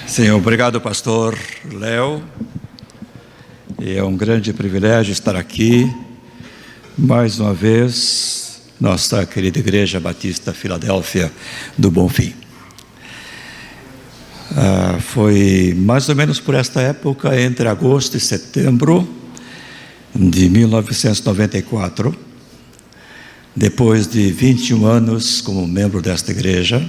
Sim, obrigado, pastor Léo. É um grande privilégio estar aqui, mais uma vez, nossa querida Igreja Batista Filadélfia do Bonfim. Foi mais ou menos por esta época, entre agosto e setembro de 1994, depois de 21 anos como membro desta igreja,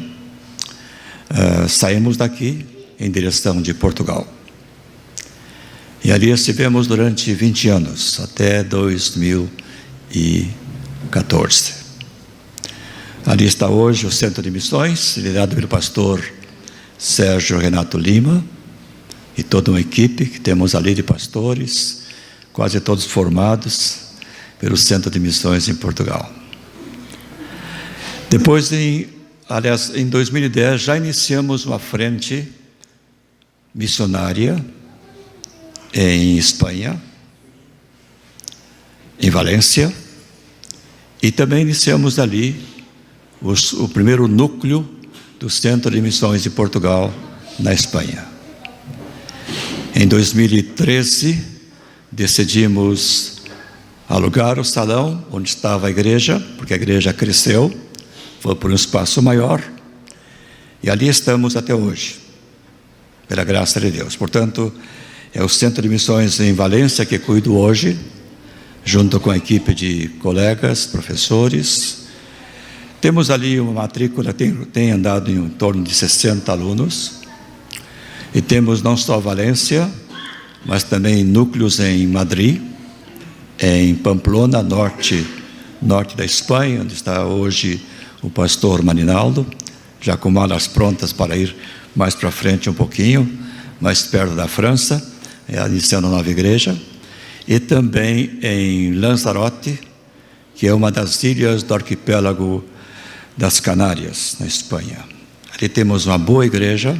saímos daqui em direção de Portugal. E ali estivemos durante 20 anos, até 2014. Ali está hoje o Centro de Missões, liderado pelo pastor Sérgio Renato Lima, e toda uma equipe que temos ali de pastores, quase todos formados pelo Centro de Missões em Portugal. Depois, em 2010, já iniciamos uma frente missionária em Espanha, em Valência, e também iniciamos ali o primeiro núcleo do Centro de Missões de Portugal, na Espanha. Em 2013, decidimos alugar o salão onde estava a igreja, porque a igreja cresceu, foi para um espaço maior, e ali estamos até hoje, pela graça de Deus. Portanto, é o Centro de Missões em Valência que cuido hoje, junto com a equipe de colegas, professores. Temos ali uma matrícula, tem andado em torno de 60 alunos, e temos não só Valência, mas também núcleos em Madrid, em Pamplona, norte da Espanha, onde está hoje o pastor Maninaldo, já com malas prontas para ir mais para frente um pouquinho, mais perto da França, iniciando a nova igreja, e também em Lanzarote, que é uma das ilhas do arquipélago das Canárias, na Espanha. Ali temos uma boa igreja,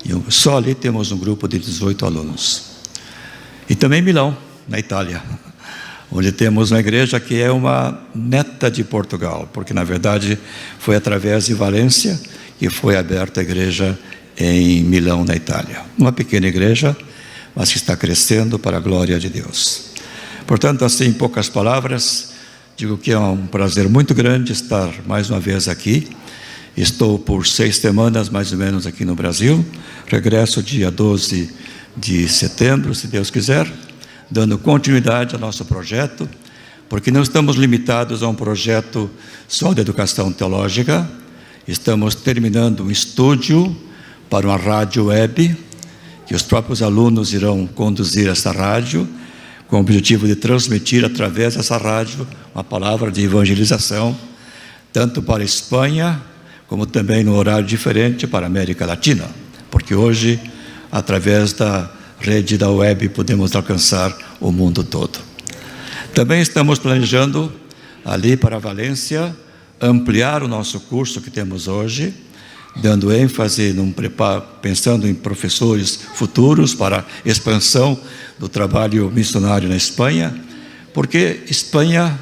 e só ali temos um grupo de 18 alunos. E também em Milão, na Itália, onde temos uma igreja que é uma neta de Portugal, porque na verdade foi através de Valência que foi aberta a igreja em Milão, na Itália. Uma pequena igreja, mas que está crescendo para a glória de Deus. Portanto, assim, em poucas palavras, digo que é um prazer muito grande estar mais uma vez aqui. Estou por 6 semanas, mais ou menos, aqui no Brasil. Regresso dia 12 de setembro, se Deus quiser, dando continuidade ao nosso projeto, porque não estamos limitados a um projeto só de educação teológica. Estamos terminando um estúdio para uma rádio web, que os próprios alunos irão conduzir essa rádio, com o objetivo de transmitir através dessa rádio uma palavra de evangelização, tanto para a Espanha, como também no horário diferente para a América Latina, porque hoje, através da rede da web, podemos alcançar o mundo todo. Também estamos planejando, ali para Valência, ampliar o nosso curso que temos hoje, dando ênfase, pensando em professores futuros para expansão do trabalho missionário na Espanha, porque Espanha,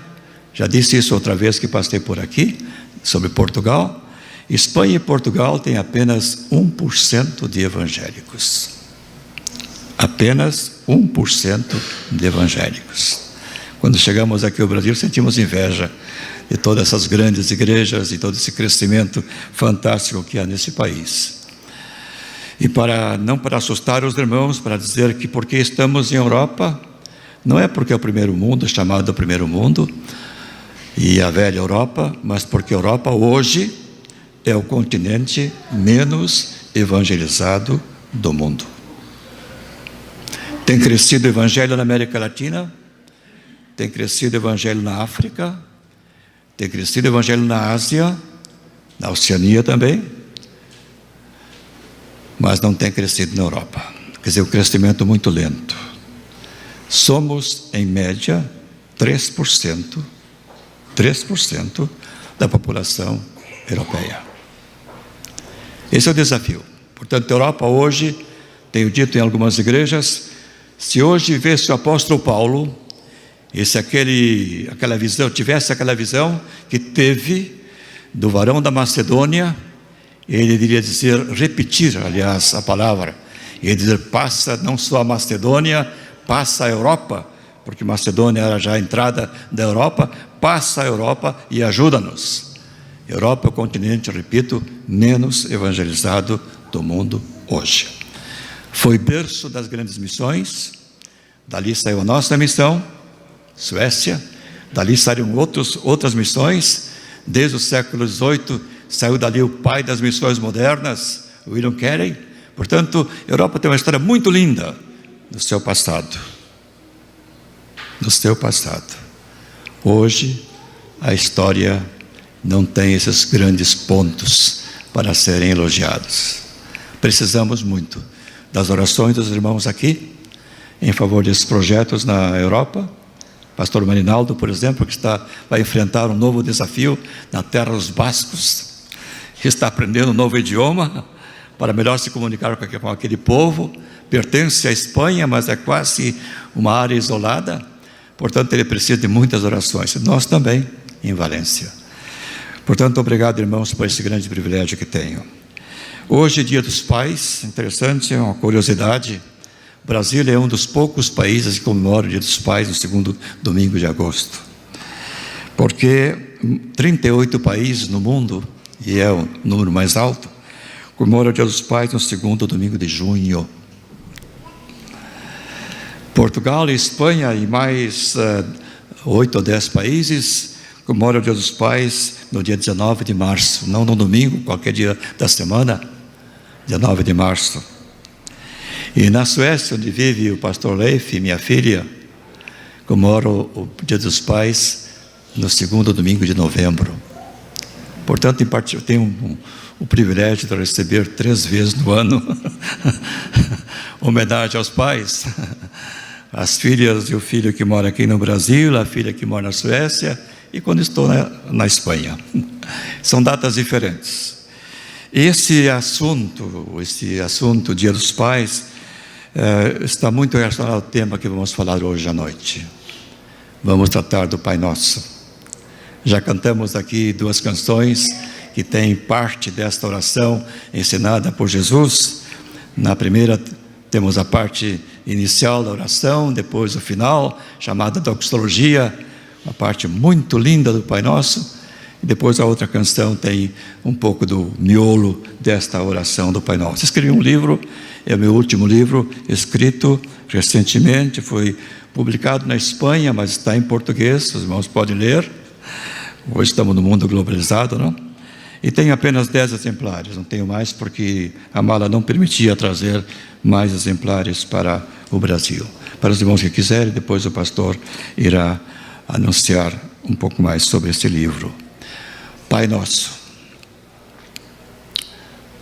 já disse isso outra vez que passei por aqui, sobre Portugal, Espanha e Portugal têm apenas 1% de evangélicos. Apenas 1% de evangélicos. Quando chegamos aqui ao Brasil, sentimos inveja de todas essas grandes igrejas e todo esse crescimento fantástico que há nesse país. E não para assustar os irmãos, para dizer que porque estamos em Europa, não é porque é o primeiro mundo, chamado primeiro mundo, e a velha Europa, mas porque a Europa hoje é o continente menos evangelizado do mundo. Tem crescido o evangelho na América Latina, tem crescido o evangelho na África, tem crescido o evangelho na Ásia, na Oceania também, mas não tem crescido na Europa. Quer dizer, um crescimento muito lento. Somos, em média, 3% da população europeia. Esse é o desafio. Portanto, a Europa hoje, tenho dito em algumas igrejas, se hoje vivesse o apóstolo Paulo, tivesse aquela visão que teve do varão da Macedônia Ele deveria dizer, repetir, aliás, a palavra. Ele dizer, passa não só a Macedônia, passa a Europa, porque Macedônia era já a entrada da Europa, passa a Europa e ajuda-nos. Europa é o continente, repito, menos evangelizado do mundo hoje. Foi berço das grandes missões, dali saiu a nossa missão, Suécia, dali saíram outras missões, desde o século XVIII saiu dali o pai das missões modernas, William Carey. Portanto, a Europa tem uma história muito linda no seu passado. No seu passado. Hoje, a história não tem esses grandes pontos para serem elogiados. Precisamos muito das orações dos irmãos aqui, em favor desses projetos na Europa. Pastor Marinaldo, por exemplo, que vai enfrentar um novo desafio na terra dos bascos, que está aprendendo um novo idioma, para melhor se comunicar com aquele povo. Pertence à Espanha, mas é quase uma área isolada. Portanto, ele precisa de muitas orações. Nós também, em Valência. Portanto, obrigado, irmãos, por esse grande privilégio que tenho. Hoje, Dia dos Pais, interessante, é uma curiosidade. O Brasil é um dos poucos países que comemora o Dia dos Pais no segundo domingo de agosto. Porque 38 países no mundo, e é o número mais alto, comemoram o Dia dos Pais no segundo domingo de junho. Portugal e Espanha e mais 8 ou 10 países comemoram o Dia dos Pais no dia 19 de março, não no domingo, qualquer dia da semana, 19 de março. E na Suécia, onde vive o pastor Leif, minha filha, comemoram o Dia dos Pais no segundo domingo de novembro. Portanto, em parte, eu tenho o privilégio de receber 3 vezes no ano homenagem aos pais. As filhas e o filho que mora aqui no Brasil, a filha que mora na Suécia, e quando estou na Espanha. São datas diferentes. Esse assunto, Dia dos Pais, está muito relacionado ao tema que vamos falar hoje à noite. Vamos tratar do Pai Nosso. Já cantamos aqui 2 canções que têm parte desta oração ensinada por Jesus. Na primeira temos a parte inicial da oração, depois o final, chamada doxologia, uma parte muito linda do Pai Nosso, e depois a outra canção tem um pouco do miolo desta oração do Pai Nosso. Escrevi um livro, é o meu último livro, escrito recentemente, foi publicado na Espanha, mas está em português, os irmãos podem ler. Hoje estamos no mundo globalizado, não? E tenho apenas 10 exemplares, não tenho mais porque a mala não permitia trazer mais exemplares para o Brasil. Para os irmãos que quiserem, depois o pastor irá anunciar um pouco mais sobre esse livro. Pai Nosso.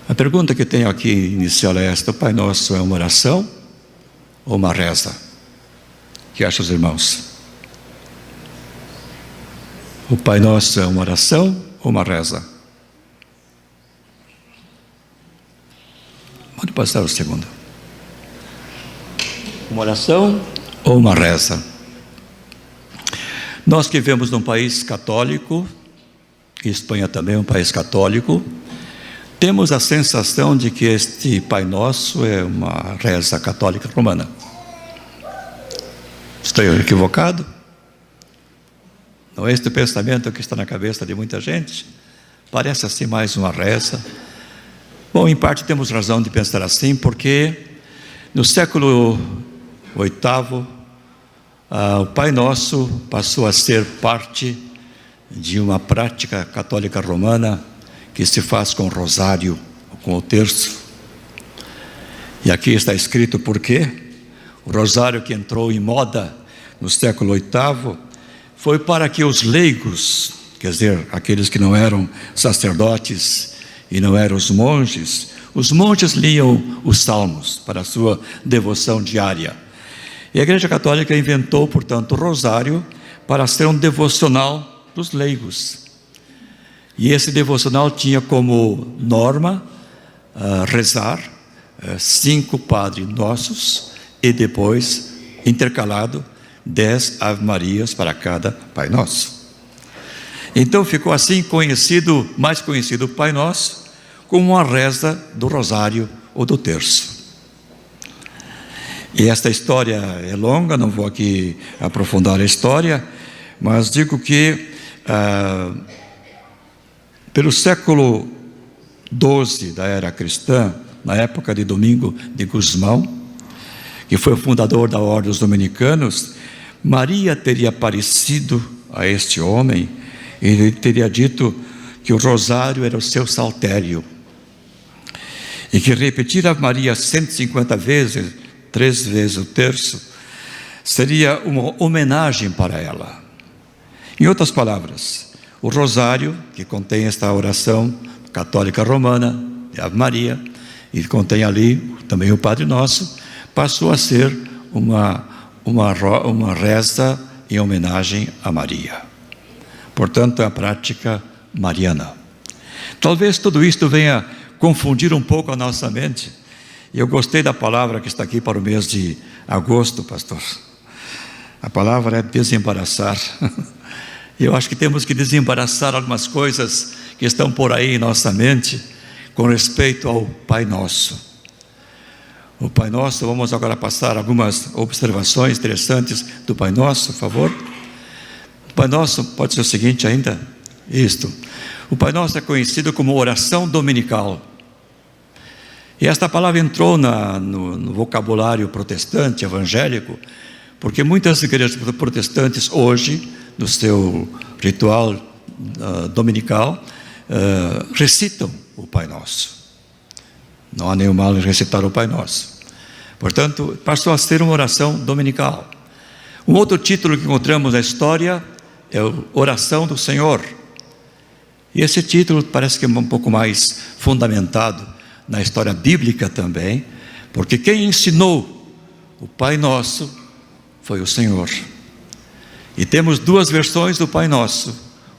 A pergunta que tenho aqui inicial é esta: o Pai Nosso é uma oração ou uma reza? O que acham os irmãos? O Pai Nosso é uma oração ou uma reza? Pode passar o segundo. Uma oração ou uma reza? Nós que vivemos num país católico, e Espanha também é um país católico, temos a sensação de que este Pai Nosso é uma reza católica romana. Estou equivocado? Não é este o pensamento que está na cabeça de muita gente? Parece assim mais uma reza. Bom, em parte temos razão de pensar assim, porque no século VIII, o Pai Nosso passou a ser parte de uma prática católica romana que se faz com o rosário, com o terço. E aqui está escrito por quê. O rosário que entrou em moda no século VIII foi para que os leigos, quer dizer, aqueles que não eram sacerdotes e não eram os monges liam os salmos para a sua devoção diária. E a Igreja Católica inventou, portanto, o rosário para ser um devocional dos leigos. E esse devocional tinha como norma rezar 5 Padre Nossos e depois, intercalado, 10 Ave Marias para cada Pai Nosso. Então ficou assim mais conhecido o Pai Nosso como a reza do rosário ou do terço. E esta história é longa, não vou aqui aprofundar a história, mas digo que pelo século XII da era cristã, na época de Domingo de Gusmão, que foi o fundador da Ordem dos Dominicanos, Maria teria aparecido a este homem e ele teria dito que o rosário era o seu saltério e que repetir a Maria 150 vezes, 3 vezes o terço, seria uma homenagem para ela. Em outras palavras, o rosário, que contém esta oração católica romana de Ave Maria, e contém ali também o Padre Nosso, passou a ser uma reza em homenagem a Maria. Portanto, é a prática mariana. Talvez tudo isto venha confundir um pouco a nossa mente. E eu gostei da palavra que está aqui para o mês de agosto, pastor. A palavra é desembaraçar. Eu acho que temos que desembaraçar algumas coisas que estão por aí em nossa mente com respeito ao Pai Nosso. O Pai Nosso, vamos agora passar algumas observações interessantes do Pai Nosso, por favor. O Pai Nosso pode ser o seguinte ainda, isto. O Pai Nosso é conhecido como oração dominical. E esta palavra entrou no vocabulário protestante, evangélico, porque muitas igrejas protestantes hoje, no seu ritual dominical, recitam o Pai Nosso. Não há nenhum mal em recitar o Pai Nosso. Portanto, passou a ser uma oração dominical. Um outro título que encontramos na história é a Oração do Senhor. E esse título parece que é um pouco mais fundamentado na história bíblica também, porque quem ensinou o Pai Nosso foi o Senhor. E temos duas versões do Pai Nosso.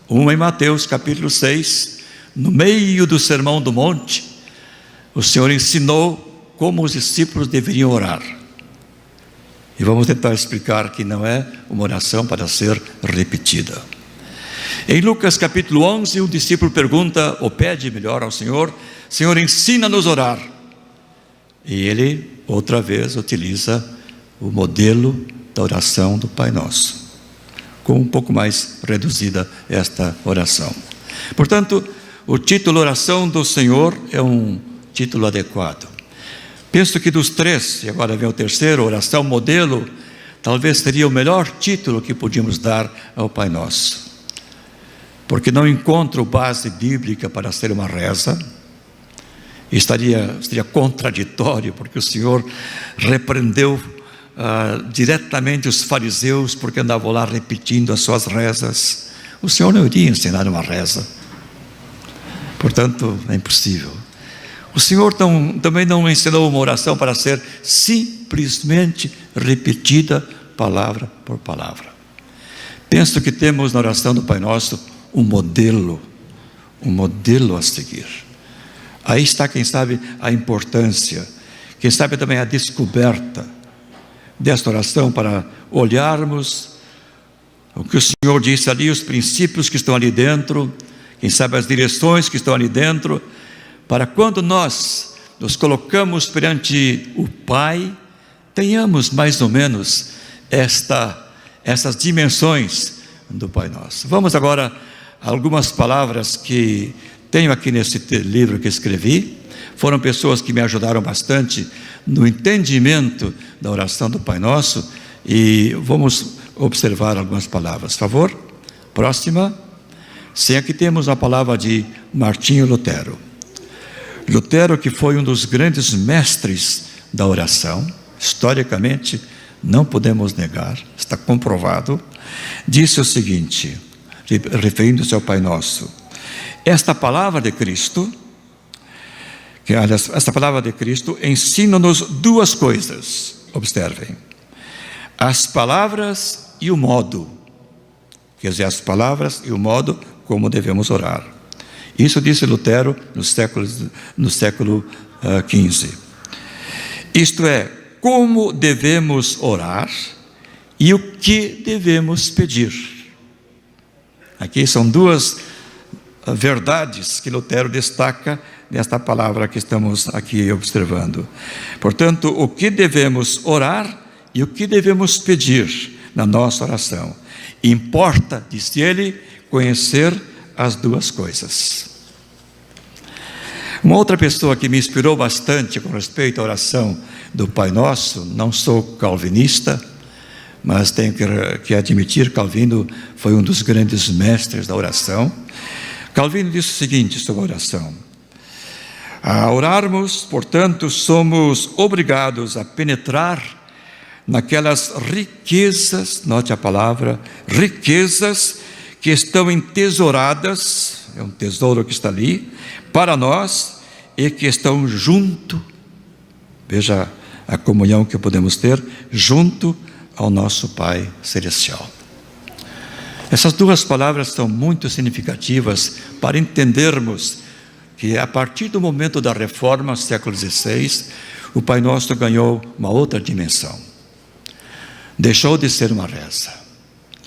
Uma em Mateus capítulo 6, no meio do Sermão do Monte, o Senhor ensinou como os discípulos deveriam orar. E vamos tentar explicar que não é uma oração para ser repetida. Em Lucas capítulo 11, um discípulo pergunta, ou pede melhor ao Senhor: Senhor, ensina-nos a orar. E ele, outra vez, utiliza o modelo da oração do Pai Nosso, com um pouco mais reduzida esta oração. Portanto, o título Oração do Senhor é um título adequado. Penso que dos três, e agora vem o terceiro, oração modelo, talvez seria o melhor título que podíamos dar ao Pai Nosso, porque não encontro base bíblica para ser uma reza. Seria contraditório, porque o Senhor repreendeu diretamente os fariseus porque andavam lá repetindo as suas rezas. O Senhor não iria ensinar uma reza, portanto é impossível. O Senhor também não ensinou uma oração para ser simplesmente repetida palavra por palavra. Penso que temos na oração do Pai Nosso um modelo a seguir. Aí está, quem sabe, a importância, quem sabe também a descoberta desta oração, para olharmos o que o Senhor disse ali, os princípios que estão ali dentro, quem sabe as direções que estão ali dentro, para quando nós nos colocamos perante o Pai, tenhamos mais ou menos essas dimensões do Pai Nosso. Vamos agora a algumas palavras que tenho aqui nesse livro que escrevi. Foram pessoas que me ajudaram bastante no entendimento da oração do Pai Nosso, e vamos observar algumas palavras, por favor. Próxima. Sim, aqui temos a palavra de Martinho Lutero. Lutero, que foi um dos grandes mestres da oração, historicamente, não podemos negar, está comprovado, disse o seguinte, referindo-se ao Pai Nosso: esta palavra de Cristo, esta palavra de Cristo ensina-nos duas coisas, observem: as palavras e o modo, quer dizer, as palavras e o modo como devemos orar. Isso disse Lutero no século XV. Isto é, como devemos orar e o que devemos pedir. Aqui são duas verdades que Lutero destaca nesta palavra que estamos aqui observando. Portanto, o que devemos orar e o que devemos pedir na nossa oração. Importa, disse ele, conhecer as duas coisas. Uma outra pessoa que me inspirou bastante com respeito à oração do Pai Nosso, não sou calvinista, mas tenho que admitir, Calvino foi um dos grandes mestres da oração. Calvino disse o seguinte sobre a oração: a orarmos, portanto, somos obrigados a penetrar naquelas riquezas, note a palavra, riquezas que estão entesouradas, é um tesouro que está ali, para nós, e que estão junto, veja a comunhão que podemos ter, junto ao nosso Pai Celestial. Essas duas palavras são muito significativas para entendermos que a partir do momento da Reforma, século XVI, o Pai Nosso ganhou uma outra dimensão. Deixou de ser uma reza.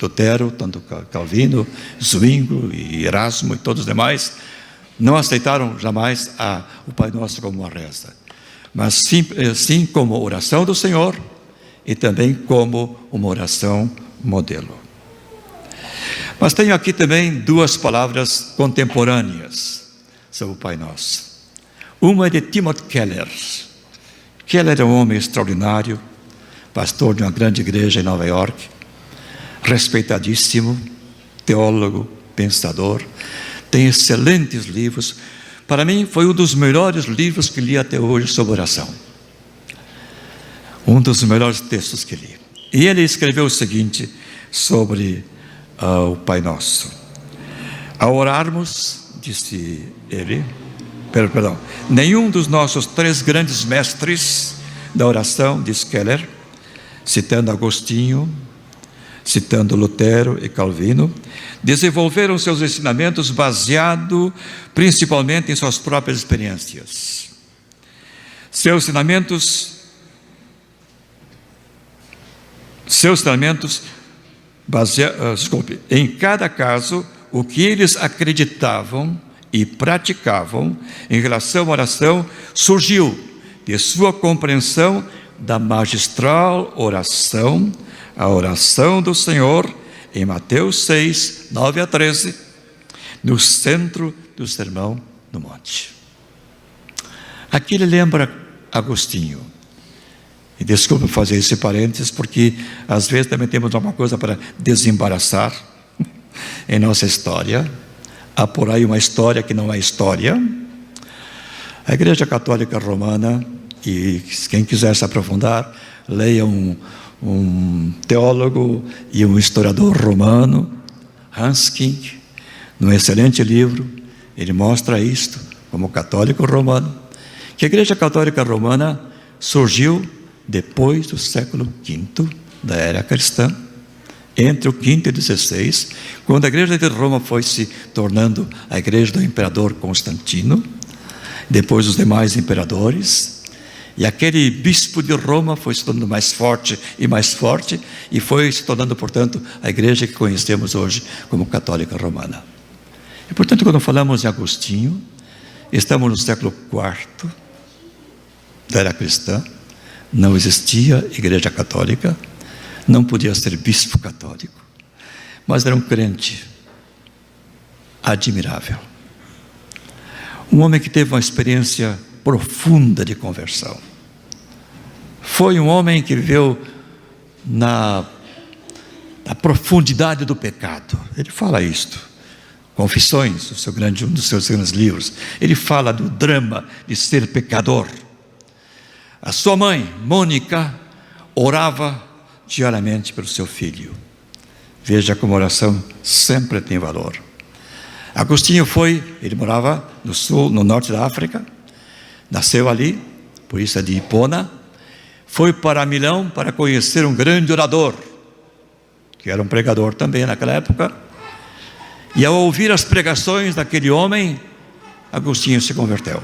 Lutero, tanto Calvino, Zwinglio e Erasmo e todos os demais não aceitaram jamais o Pai Nosso como uma reza, mas sim como oração do Senhor e também como uma oração modelo. Mas tenho aqui também duas palavras contemporâneas sobre o Pai Nosso. Uma é de Timothy Keller. Keller é um homem extraordinário, pastor de uma grande igreja em Nova York, respeitadíssimo, teólogo, pensador, tem excelentes livros. Para mim foi um dos melhores livros que li até hoje sobre oração. Um dos melhores textos que li. E ele escreveu o seguinte sobre o Pai Nosso: ao orarmos, disse ele, nenhum dos nossos três grandes mestres da oração, diz Keller, citando Agostinho, citando Lutero e Calvino, desenvolveram seus ensinamentos baseado principalmente em suas próprias experiências. Seus ensinamentos em cada caso, o que eles acreditavam e praticavam em relação à oração surgiu de sua compreensão da magistral oração, a oração do Senhor, em Mateus 6, 9 a 13, no centro do Sermão do Monte. Aqui ele lembra Agostinho. E desculpe fazer esse parênteses, porque às vezes também temos alguma coisa para desembaraçar em nossa história. Há por aí uma história que não é história. A Igreja Católica Romana, e quem quiser se aprofundar, leia um teólogo e um historiador romano, Hans King, num excelente livro, ele mostra isto como católico romano, que a Igreja Católica Romana surgiu depois do século V da era cristã, entre o V e o XVI, quando a Igreja de Roma foi se tornando a Igreja do Imperador Constantino, depois os demais imperadores, e aquele bispo de Roma foi se tornando mais forte, e foi se tornando, portanto, a igreja que conhecemos hoje como católica romana. E, portanto, quando falamos em Agostinho, estamos no século IV da era cristã, não existia igreja católica, não podia ser bispo católico, mas era um crente admirável. Um homem que teve uma experiência profunda de conversão. Foi um homem que viveu na profundidade do pecado. Ele fala isto. Confissões, um dos seus grandes livros. Ele fala do drama de ser pecador. A sua mãe, Mônica, orava diariamente pelo seu filho. Veja como a oração sempre tem valor. Agostinho ele morava no sul, no norte da África, nasceu ali, por isso é de Hipona, foi para Milão para conhecer um grande orador, que era um pregador também naquela época, e ao ouvir as pregações daquele homem, Agostinho se converteu,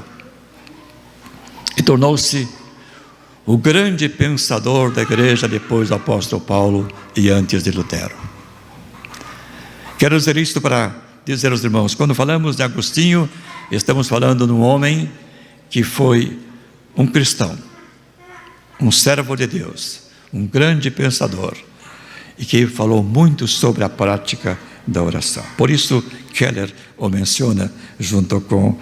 e tornou-se o grande pensador da igreja depois do apóstolo Paulo e antes de Lutero. Quero dizer isto para dizer aos irmãos, quando falamos de Agostinho, estamos falando de um homem que foi um cristão, um servo de Deus, um grande pensador, e que falou muito sobre a prática da oração. Por isso, Keller o menciona junto com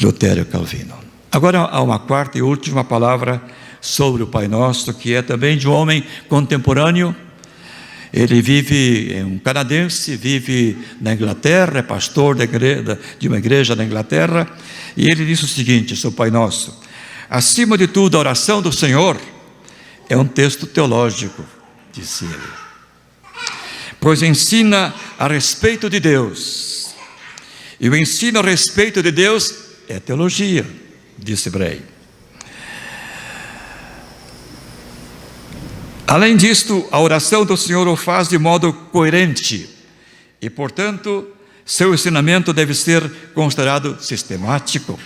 Lutero e Calvino. Agora há uma quarta e última palavra sobre o Pai Nosso, que é também de um homem contemporâneo. Ele vive, é um canadense, vive na Inglaterra, é pastor de uma igreja na Inglaterra, e ele diz o seguinte sobre o Pai Nosso: acima de tudo, a oração do Senhor é um texto teológico, disse ele, pois ensina a respeito de Deus, e o ensino a respeito de Deus é teologia, disse Bray. Além disto, a oração do Senhor o faz de modo coerente e, portanto, seu ensinamento deve ser considerado sistemático.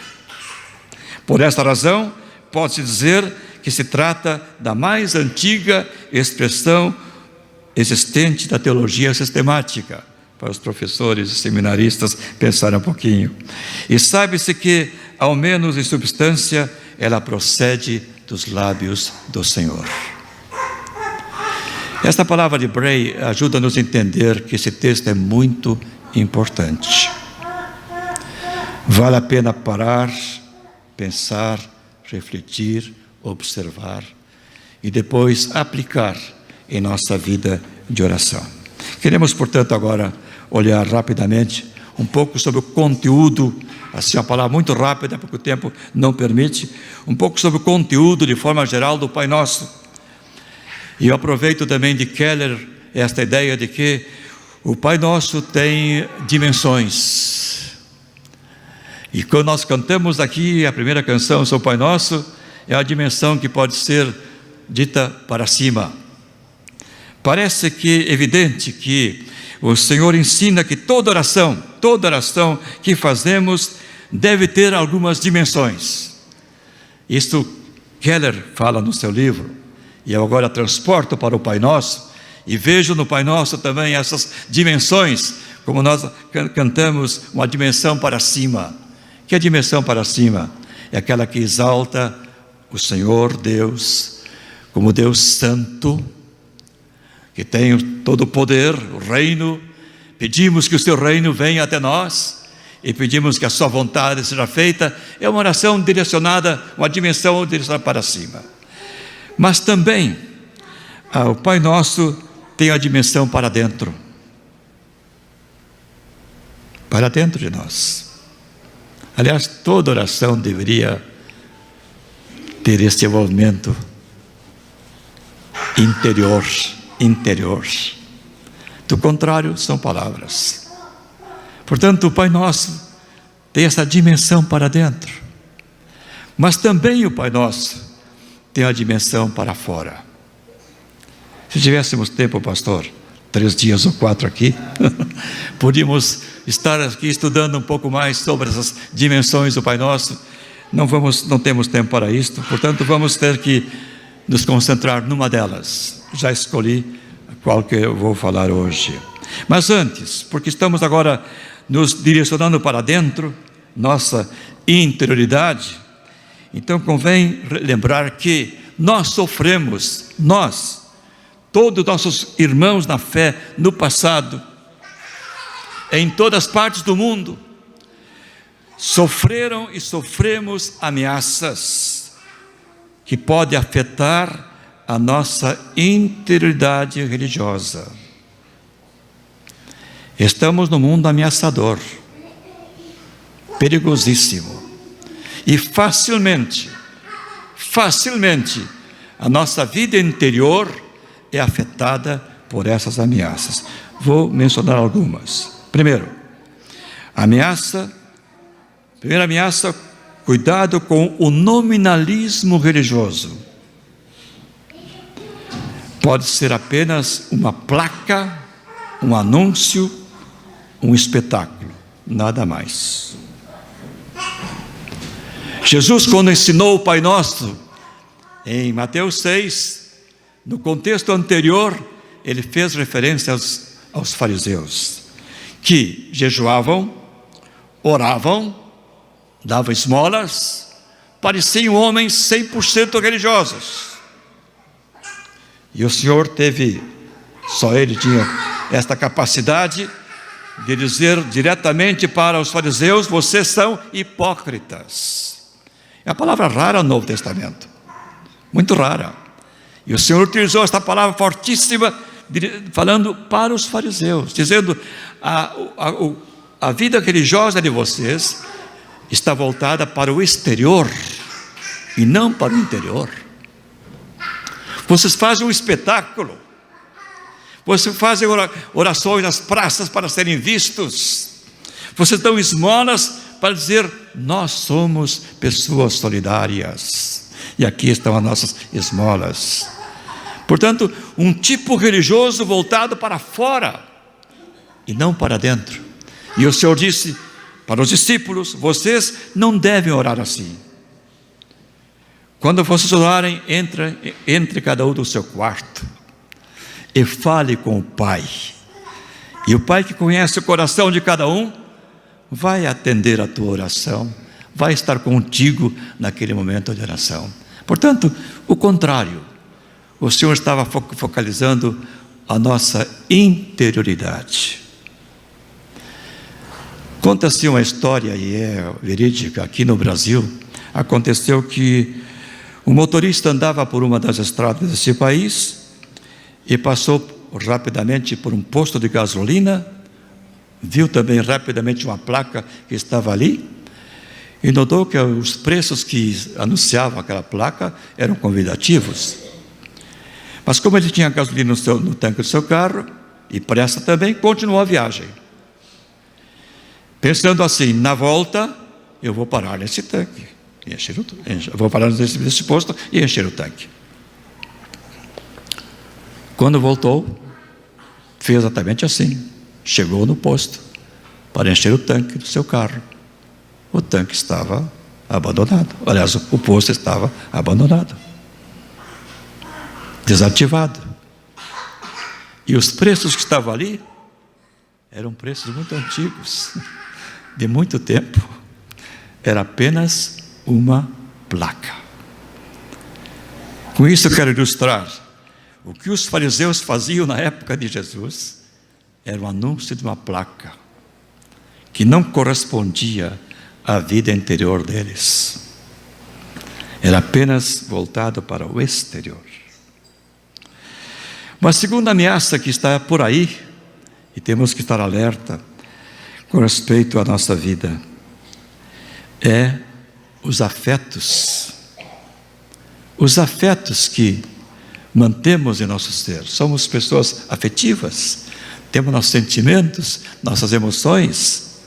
Por esta razão, pode-se dizer que se trata da mais antiga expressão existente da teologia sistemática, para os professores e seminaristas pensarem um pouquinho. E sabe-se que, ao menos em substância, ela procede dos lábios do Senhor. Esta palavra de Bray ajuda-nos a entender que esse texto é muito importante. Vale a pena parar, pensar, refletir, observar e depois aplicar em nossa vida de oração. Queremos, portanto, agora olhar rapidamente um pouco sobre o conteúdo, assim uma palavra muito rápida, porque o tempo não permite, um pouco sobre o conteúdo de forma geral do Pai Nosso. E eu aproveito também de Keller esta ideia de que o Pai Nosso tem dimensões. E quando nós cantamos aqui a primeira canção sobre o Pai Nosso, é a dimensão que pode ser dita para cima. Parece que é evidente que o Senhor ensina que toda oração que fazemos deve ter algumas dimensões. Isto Keller fala no seu livro. E eu agora transporto para o Pai Nosso e vejo no Pai Nosso também essas dimensões, como nós cantamos, uma dimensão para cima. Que a dimensão para cima é aquela que exalta o Senhor Deus como Deus Santo, que tem todo o poder, o reino. Pedimos que o seu reino venha até nós e pedimos que a sua vontade seja feita. É uma oração direcionada, uma dimensão direcionada para cima. Mas também o Pai Nosso tem a dimensão para dentro de nós. Aliás, toda oração deveria ter esse envolvimento interior. Do contrário, são palavras. Portanto, o Pai Nosso tem essa dimensão para dentro. Mas também o Pai Nosso tem a dimensão para fora. Se tivéssemos tempo, pastor, 3 dias ou 4 aqui, podíamos estar aqui estudando um pouco mais sobre essas dimensões do Pai Nosso. Não temos tempo para isto, portanto vamos ter que nos concentrar numa delas. Já escolhi qual que eu vou falar hoje. Mas antes, porque estamos agora nos direcionando para dentro, nossa interioridade, então convém lembrar que nós sofremos, todos os nossos irmãos na fé no passado, em todas as partes do mundo, sofreram e sofremos ameaças que podem afetar a nossa interioridade religiosa. Estamos num mundo ameaçador, perigosíssimo. E facilmente, a nossa vida interior é afetada por essas ameaças. Vou mencionar algumas. Primeira ameaça, cuidado com o nominalismo religioso. Pode ser apenas uma placa, um anúncio, um espetáculo, nada mais. Jesus, quando ensinou o Pai Nosso, em Mateus 6, no contexto anterior, ele fez referência aos fariseus, que jejuavam, oravam, davam esmolas, pareciam homens 100% religiosos. E o Senhor só Ele tinha esta capacidade de dizer diretamente para os fariseus: vocês são hipócritas. É uma palavra rara no Novo Testamento, muito rara. E o Senhor utilizou esta palavra fortíssima, falando para os fariseus, dizendo: a vida religiosa de vocês está voltada para o exterior e não para o interior. Vocês fazem um espetáculo, vocês fazem orações nas praças para serem vistos, vocês dão esmolas para dizer: nós somos pessoas solidárias, e aqui estão as nossas esmolas. Portanto, um tipo religioso voltado para fora e não para dentro. E o Senhor disse para os discípulos: vocês não devem orar assim. Quando vocês orarem, entre cada um do seu quarto e fale com o Pai. E o Pai, que conhece o coração de cada um, vai atender a tua oração, vai estar contigo naquele momento de oração. Portanto, o contrário, o Senhor estava focalizando a nossa interioridade. Conta-se uma história, e é verídica, aqui no Brasil. Aconteceu que um motorista andava por uma das estradas desse país e passou rapidamente por um posto de gasolina, viu também rapidamente uma placa que estava ali e notou que os preços que anunciavam aquela placa eram convidativos. Mas como ele tinha gasolina no tanque do seu carro e pressa também, continuou a viagem, pensando assim: na volta eu vou parar nesse tanque, vou parar nesse posto e encher o tanque. Quando voltou, fez exatamente assim. Chegou no posto para encher o tanque do seu carro. O tanque estava abandonado. Aliás, o posto estava abandonado, desativado. E os preços que estavam ali eram preços muito antigos, de muito tempo. Era apenas uma placa. Com isso eu quero ilustrar o que os fariseus faziam na época de Jesus. Era o anúncio de uma placa que não correspondia à vida interior deles. Era apenas voltado para o exterior. Uma segunda ameaça que está por aí, e temos que estar alerta com respeito à nossa vida, é os afetos. Os afetos que mantemos em nosso ser. Somos pessoas afetivas, temos nossos sentimentos, nossas emoções.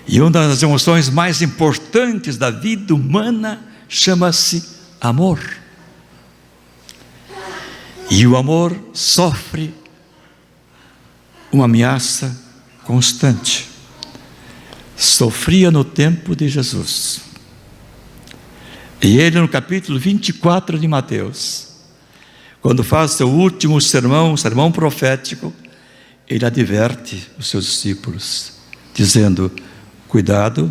E uma das emoções mais importantes da vida humana chama-se amor. E o amor sofre uma ameaça constante. Sofria no tempo de Jesus. E ele, no capítulo 24 de Mateus, quando faz seu último sermão, um sermão profético, ele adverte os seus discípulos, dizendo: cuidado,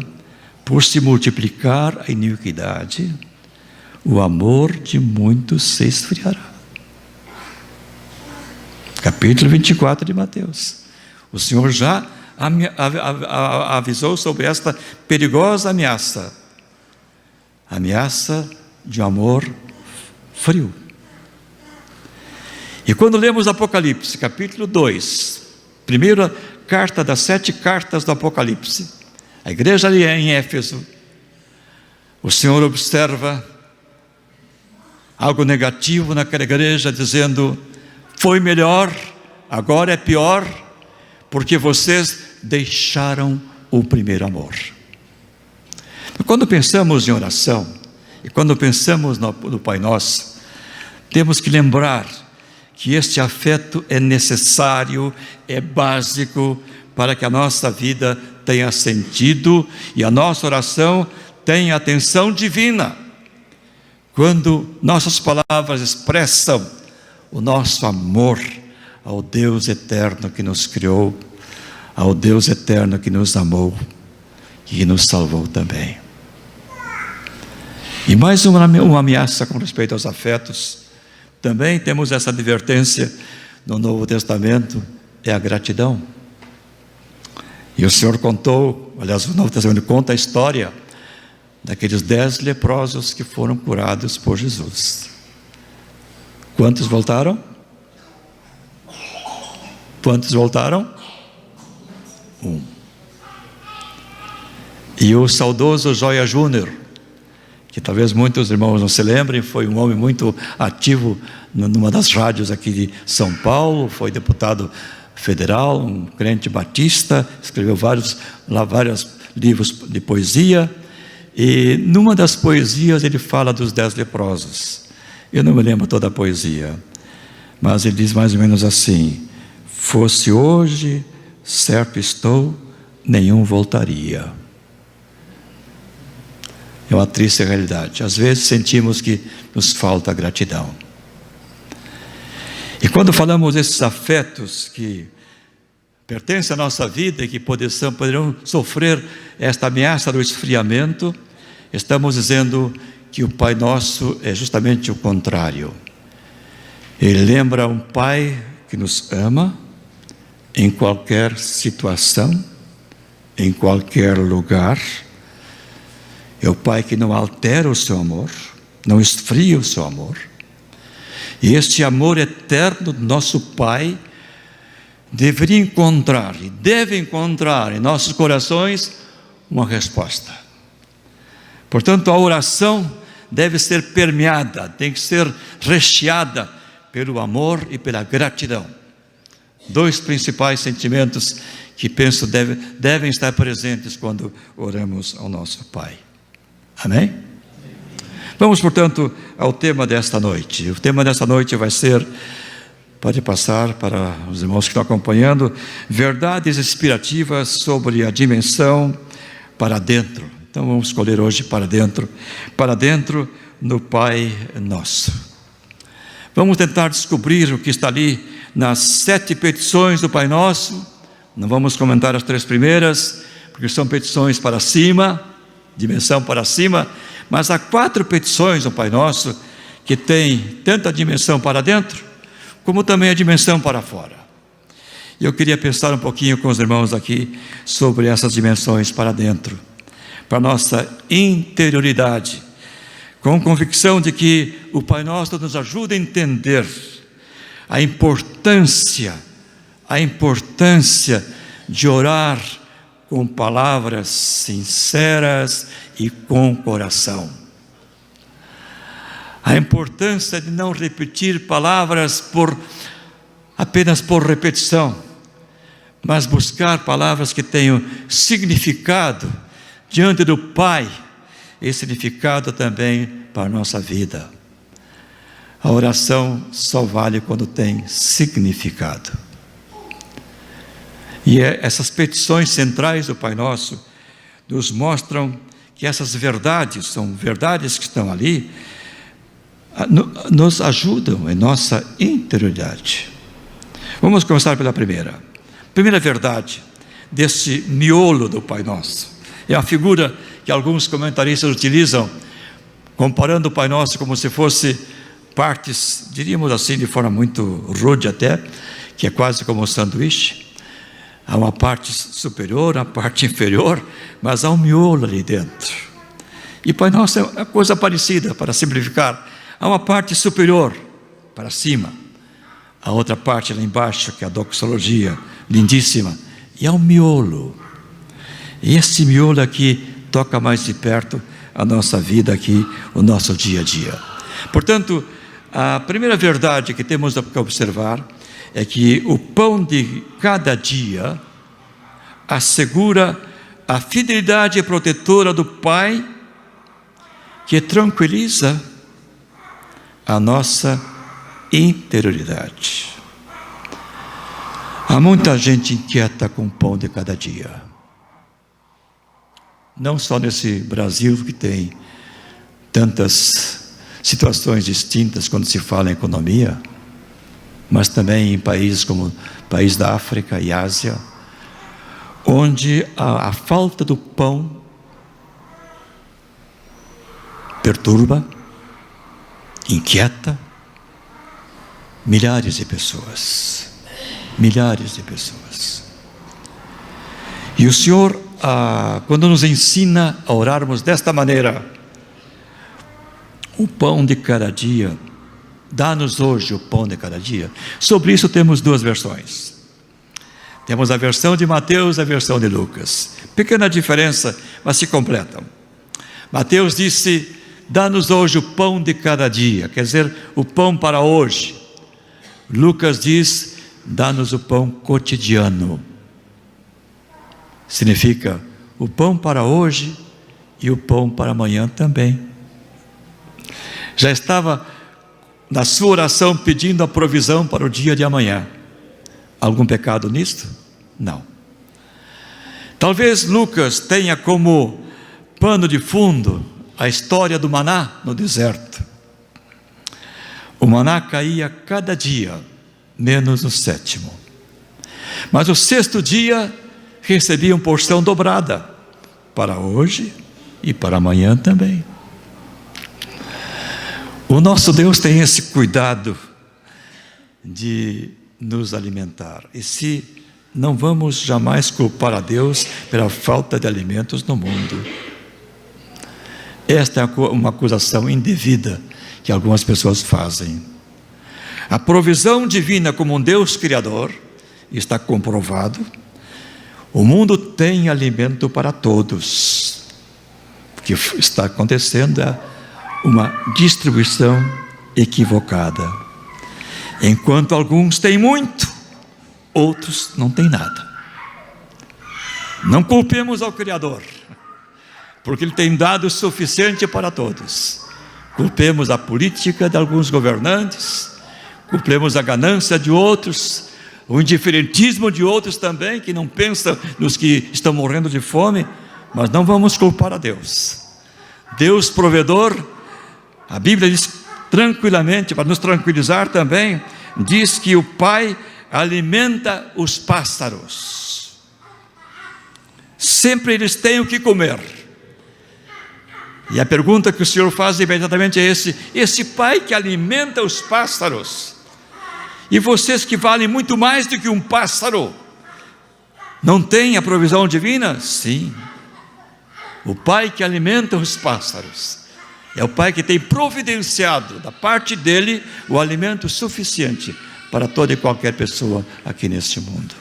por se multiplicar a iniquidade, o amor de muitos se esfriará. Capítulo 24 de Mateus. O Senhor já avisou sobre esta perigosa ameaça. Ameaça de um amor frio. E quando lemos Apocalipse, capítulo 2, primeira carta das 7 cartas do Apocalipse, a igreja ali em Éfeso, o Senhor observa algo negativo naquela igreja, dizendo: foi melhor, agora é pior, porque vocês deixaram o primeiro amor. Quando pensamos em oração, e quando pensamos no Pai Nosso, temos que lembrar que este afeto é necessário, é básico, para que a nossa vida tenha sentido e a nossa oração tenha atenção divina. Quando nossas palavras expressam o nosso amor ao Deus eterno que nos criou, ao Deus eterno que nos amou e que nos salvou também. E mais uma ameaça com respeito aos afetos. Também temos essa advertência no Novo Testamento, é a gratidão. E o Senhor contou, aliás, o Novo Testamento conta a história daqueles 10 leprosos que foram curados por Jesus. Quantos voltaram? Quantos voltaram? 1. E o saudoso Joia Júnior, que talvez muitos irmãos não se lembrem, foi um homem muito ativo numa das rádios aqui de São Paulo, foi deputado federal, um crente batista, escreveu vários livros de poesia, e numa das poesias ele fala dos 10 leprosos. Eu não me lembro toda a poesia, mas ele diz mais ou menos assim: fosse hoje, certo estou, nenhum voltaria. É uma triste realidade. Às vezes sentimos que nos falta gratidão. E quando falamos desses afetos que pertencem à nossa vida e que poderão sofrer esta ameaça do esfriamento, estamos dizendo que o Pai Nosso é justamente o contrário. Ele lembra um Pai que nos ama em qualquer situação, em qualquer lugar. É o Pai que não altera o seu amor, não esfria o seu amor. E este amor eterno do nosso Pai deveria encontrar e deve encontrar em nossos corações uma resposta. Portanto, a oração deve ser permeada, tem que ser recheada pelo amor e pela gratidão. 2 principais sentimentos que penso devem estar presentes quando oramos ao nosso Pai. Amém? Vamos, portanto, ao tema desta noite. O tema desta noite vai ser, pode passar para os irmãos que estão acompanhando, verdades inspirativas sobre a dimensão para dentro. Então vamos escolher hoje para dentro no Pai Nosso. Vamos tentar descobrir o que está ali nas 7 petições do Pai Nosso. Não vamos comentar as 3 primeiras, porque são petições para cima, dimensão para cima, mas há 4 petições do Pai Nosso que tem tanto a dimensão para dentro, como também a dimensão para fora. E eu queria pensar um pouquinho com os irmãos aqui sobre essas dimensões para dentro, para nossa interioridade, com convicção de que o Pai Nosso nos ajuda a entender a importância de orar com palavras sinceras e com coração. A importância de não repetir palavras apenas por repetição, mas buscar palavras que tenham significado diante do Pai e significado também para a nossa vida. A oração só vale quando tem significado. E essas petições centrais do Pai Nosso nos mostram que essas verdades, são verdades que estão ali, nos ajudam em nossa interioridade. Vamos começar pela primeira. Primeira verdade desse miolo do Pai Nosso. É a figura que alguns comentaristas utilizam, comparando o Pai Nosso como se fosse partes, diríamos assim de forma muito rude até, que é quase como um sanduíche. Há uma parte superior, uma parte inferior, mas há um miolo ali dentro. E Pai Nosso é uma coisa parecida, para simplificar. Há uma parte superior, para cima. A outra parte lá embaixo, que é a doxologia, lindíssima. E há um miolo. E esse miolo aqui toca mais de perto a nossa vida aqui, o nosso dia a dia. Portanto, a primeira verdade que temos que observar é que o pão de cada dia assegura a fidelidade protetora do Pai, que tranquiliza a nossa interioridade. Há muita gente inquieta com o pão de cada dia. Não só nesse Brasil que tem tantas situações distintas quando se fala em economia, mas também em países como país da África e Ásia, onde a falta do pão perturba, inquieta milhares de pessoas. Milhares de pessoas. E o Senhor, quando nos ensina a orarmos desta maneira: o pão de cada dia, dá-nos hoje o pão de cada dia. Sobre isso temos duas versões. Temos a versão de Mateus e a versão de Lucas. Pequena diferença, mas se completam. Mateus disse: dá-nos hoje o pão de cada dia, quer dizer, o pão para hoje. Lucas diz: dá-nos o pão cotidiano. Significa o pão para hoje e o pão para amanhã também. Já estava na sua oração pedindo a provisão para o dia de amanhã. Algum pecado nisto? Não. Talvez Lucas tenha como pano de fundo a história do maná no deserto. O maná caía cada dia, menos no sétimo. Mas o sexto dia recebiam porção dobrada, para hoje e para amanhã também. O nosso Deus tem esse cuidado de nos alimentar. E se não vamos jamais culpar a Deus pela falta de alimentos no mundo. Esta é uma acusação indevida que algumas pessoas fazem. A provisão divina como um Deus criador está comprovado. O mundo tem alimento para todos. O que está acontecendo é uma distribuição equivocada. Enquanto alguns têm muito, outros não têm nada. Não culpemos ao Criador, porque Ele tem dado o suficiente para todos. Culpemos a política de alguns governantes, culpemos a ganância de outros, o indiferentismo de outros também, que não pensam nos que estão morrendo de fome, mas não vamos culpar a Deus. Deus provedor, a Bíblia diz tranquilamente, para nos tranquilizar também, diz que o Pai alimenta os pássaros. Sempre eles têm o que comer. E a pergunta que o Senhor faz imediatamente é esse Pai que alimenta os pássaros, e vocês que valem muito mais do que um pássaro, não têm a provisão divina? Sim. O Pai que alimenta os pássaros é o Pai que tem providenciado da parte dele o alimento suficiente para toda e qualquer pessoa aqui neste mundo.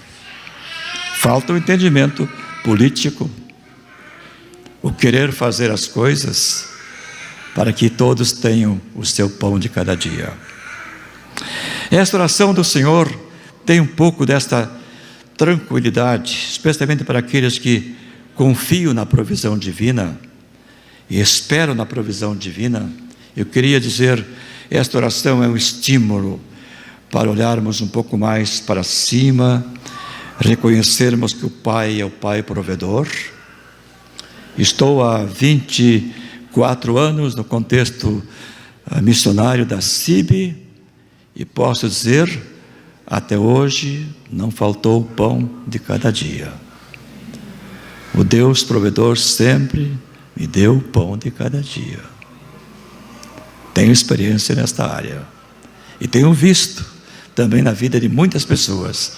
Falta o entendimento político, o querer fazer as coisas para que todos tenham o seu pão de cada dia. Esta oração do Senhor tem um pouco desta tranquilidade, especialmente para aqueles que confiam na provisão divina e esperam na provisão divina. Eu queria dizer, esta oração é um estímulo para olharmos um pouco mais para cima, reconhecermos que o Pai é o Pai provedor. Estou há 24 anos no contexto missionário da CIB e posso dizer, até hoje não faltou o pão de cada dia. O Deus provedor sempre me deu o pão de cada dia. Tenho experiência nesta área e tenho visto também na vida de muitas pessoas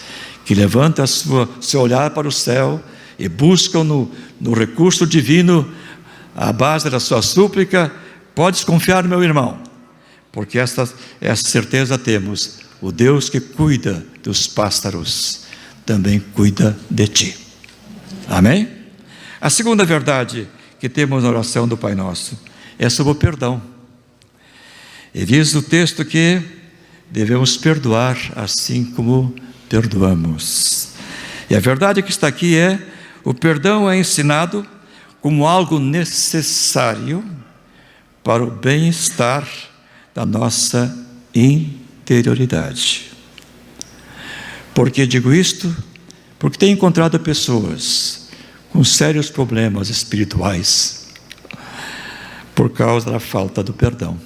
que levantam seu olhar para o céu e buscam no recurso divino a base da sua súplica. Podes confiar, meu irmão, porque essa certeza temos: o Deus que cuida dos pássaros também cuida de ti. Amém? A segunda verdade que temos na oração do Pai Nosso é sobre o perdão. E diz o texto que devemos perdoar assim como perdoamos. E a verdade que está aqui é: o perdão é ensinado como algo necessário para o bem-estar da nossa interioridade. Por que digo isto? Porque tenho encontrado pessoas com sérios problemas espirituais por causa da falta do perdão.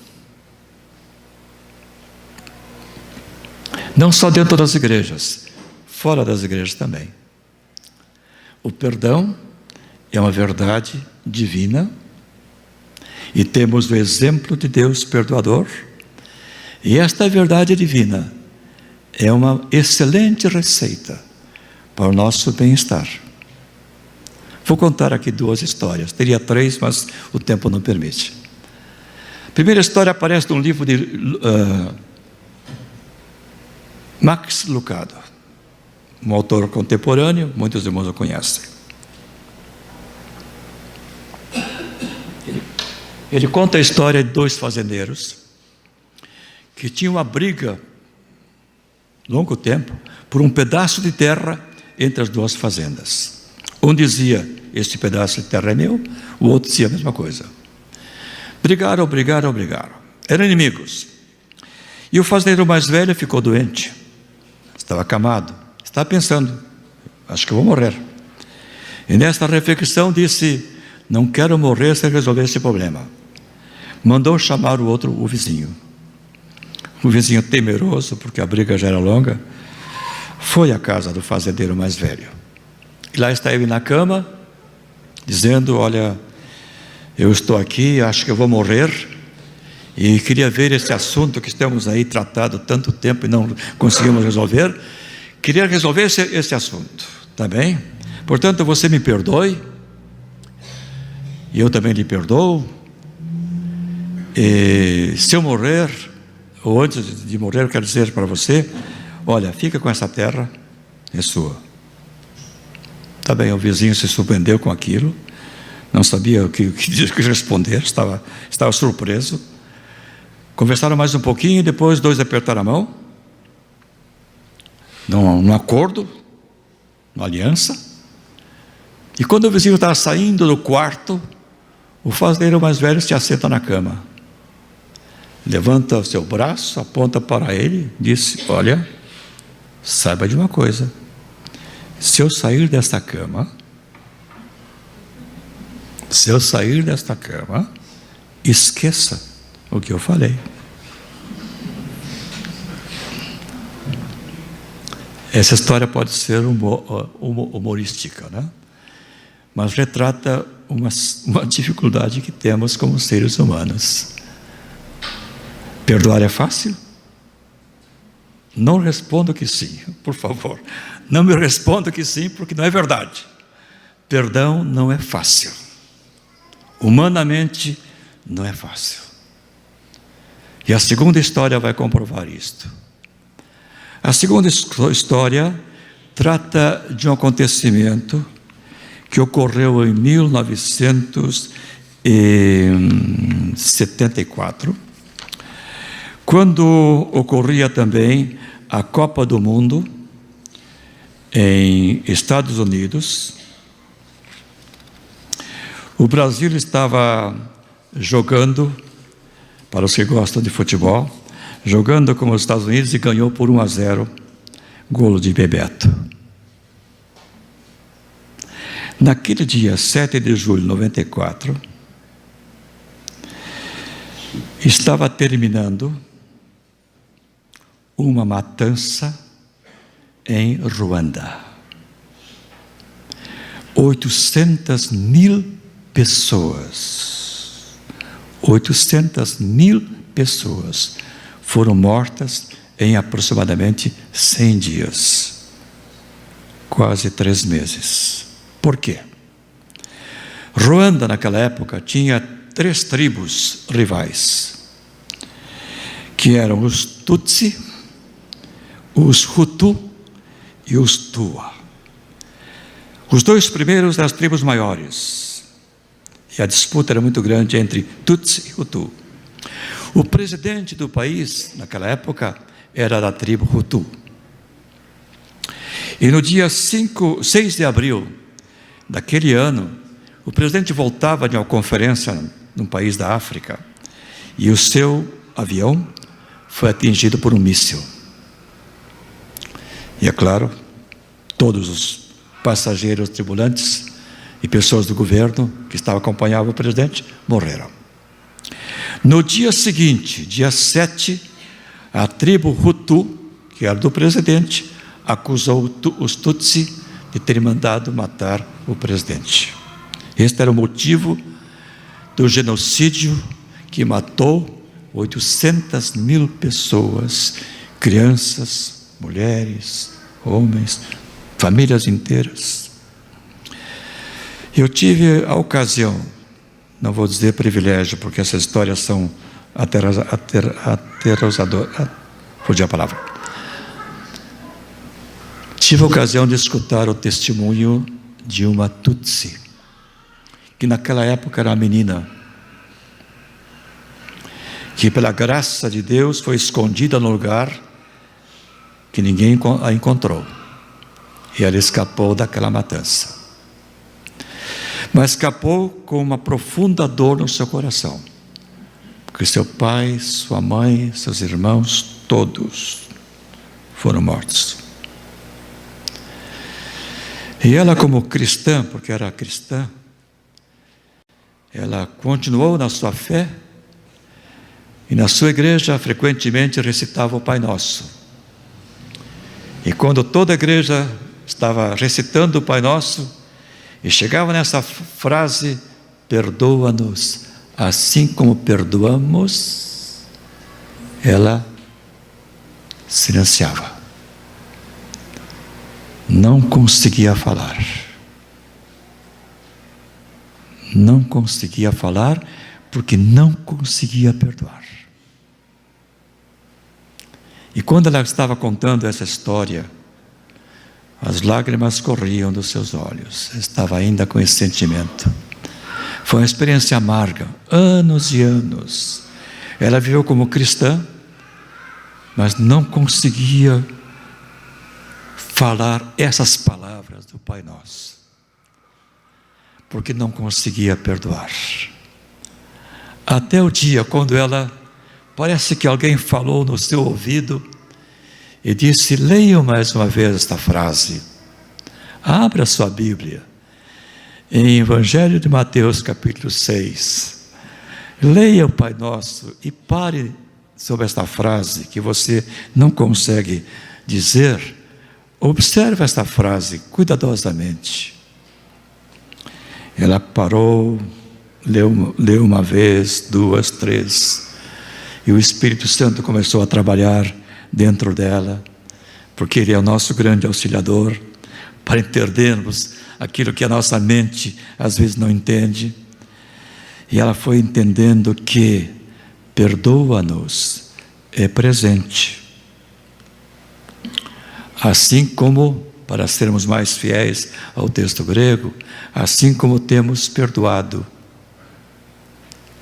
Não só dentro das igrejas, fora das igrejas também. o perdão é uma verdade divina e temos o exemplo de Deus perdoador, e esta verdade divina é uma excelente receita para o nosso bem-estar. Vou contar aqui 2 histórias, teria 3, mas o tempo não permite. A primeira história aparece num livro de Max Lucado, um autor contemporâneo, muitos irmãos o conhecem. Ele conta a história de 2 fazendeiros que tinham uma briga, longo tempo, por um pedaço de terra entre as 2 fazendas. Um dizia, este pedaço de terra é meu, o outro dizia a mesma coisa. Brigaram. Eram inimigos. E o fazendeiro mais velho ficou doente, estava acamado, estava pensando, acho que eu vou morrer. E nesta reflexão disse, não quero morrer sem resolver esse problema. Mandou chamar o vizinho. O vizinho, temeroso, porque a briga já era longa, foi à casa do fazendeiro mais velho. E lá está ele na cama, dizendo, olha, eu estou aqui, acho que eu vou morrer, e queria ver esse assunto que estamos aí tratado tanto tempo e não conseguimos resolver. Queria resolver esse assunto, tá bem? Portanto, você me perdoe, e eu também lhe perdoo. E se eu morrer, ou antes de morrer, eu quero dizer para você, olha, fica com essa terra, é sua. Tá bem, o vizinho se surpreendeu com aquilo, não sabia o que responder, estava surpreso. Conversaram mais um pouquinho, e depois 2 apertaram a mão, num acordo, numa aliança. E quando o vizinho estava saindo do quarto, o fazendeiro mais velho se assenta na cama, levanta o seu braço, aponta para ele, disse, olha, saiba de uma coisa, se eu sair desta cama, esqueça o que eu falei. Essa história pode ser humorística, né? Mas retrata uma dificuldade que temos como seres humanos. Perdoar é fácil? Não respondo que sim, por favor. Não me responda que sim, porque não é verdade. Perdão não é fácil. Humanamente, não é fácil. E a segunda história vai comprovar isto. A segunda história trata de um acontecimento que ocorreu em 1974, quando ocorria também a Copa do Mundo em Estados Unidos. O Brasil estava jogando, para os que gostam de futebol, jogando com os Estados Unidos e ganhou por 1-0, golo de Bebeto. Naquele dia, 7 de julho de 94, estava terminando uma matança em Ruanda. 800.000 pessoas, 800.000 pessoas foram mortas em aproximadamente 100 dias, quase 3 meses. Por quê? Ruanda, naquela época, tinha 3 tribos rivais, que eram os Tutsi, os Hutu e os Tua. Os 2 primeiros eram as tribos maiores, e a disputa era muito grande entre Tutsi e Hutu. O presidente do país, naquela época, era da tribo Hutu. E no dia 6 de abril daquele ano, o presidente voltava de uma conferência num país da África, e o seu avião foi atingido por um míssil. E é claro, todos os passageiros, tripulantes e pessoas do governo que acompanhavam o presidente morreram. No dia seguinte, dia 7, a tribo Hutu, que era do presidente, acusou os Tutsi de ter mandado matar o presidente. Este era o motivo do genocídio que matou 800.000 pessoas, crianças, mulheres, homens, famílias inteiras. Eu tive a ocasião, não vou dizer privilégio, porque essas histórias são aterrorizadoras, fugiu a palavra. Tive a ocasião de escutar o testemunho de uma Tutsi, que naquela época era uma menina, que pela graça de Deus foi escondida no lugar que ninguém a encontrou, e ela escapou daquela matança, mas escapou com uma profunda dor no seu coração, porque seu pai, sua mãe, seus irmãos, todos foram mortos. E ela, como cristã, porque era cristã, ela continuou na sua fé, e na sua igreja frequentemente recitava o Pai Nosso. E quando toda a igreja estava recitando o Pai Nosso, e chegava nessa frase, perdoa-nos assim como perdoamos, ela silenciava. Não conseguia falar. Não conseguia falar porque não conseguia perdoar. E quando ela estava contando essa história, as lágrimas corriam dos seus olhos. Estava ainda com esse sentimento. Foi uma experiência amarga, anos e anos. Ela viveu como cristã, mas não conseguia falar essas palavras do Pai Nosso, porque não conseguia perdoar. Até o dia quando ela, parece que alguém falou no seu ouvido e disse: leiam mais uma vez esta frase. Abra sua Bíblia em Evangelho de Mateus capítulo 6. Leia o Pai Nosso e pare sobre esta frase que você não consegue dizer. Observe esta frase cuidadosamente. Ela parou, leu uma vez, duas, três, e o Espírito Santo começou a trabalhar dentro dela, porque Ele é o nosso grande auxiliador, para entendermos aquilo que a nossa mente às vezes não entende. E ela foi entendendo que perdoa-nos é presente. Assim como, para sermos mais fiéis ao texto grego, assim como temos perdoado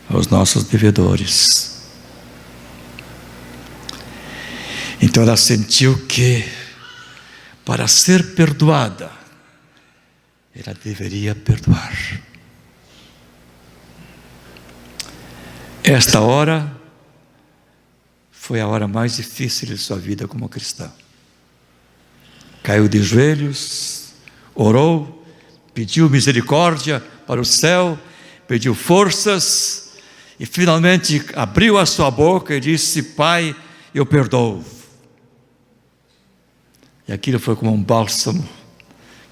aos nossos devedores. Então ela sentiu que, para ser perdoada, ela deveria perdoar. Esta hora foi a hora mais difícil de sua vida como cristã. Caiu de joelhos, orou, pediu misericórdia para o céu, pediu forças e finalmente abriu a sua boca e disse: Pai, eu perdoo. E aquilo foi como um bálsamo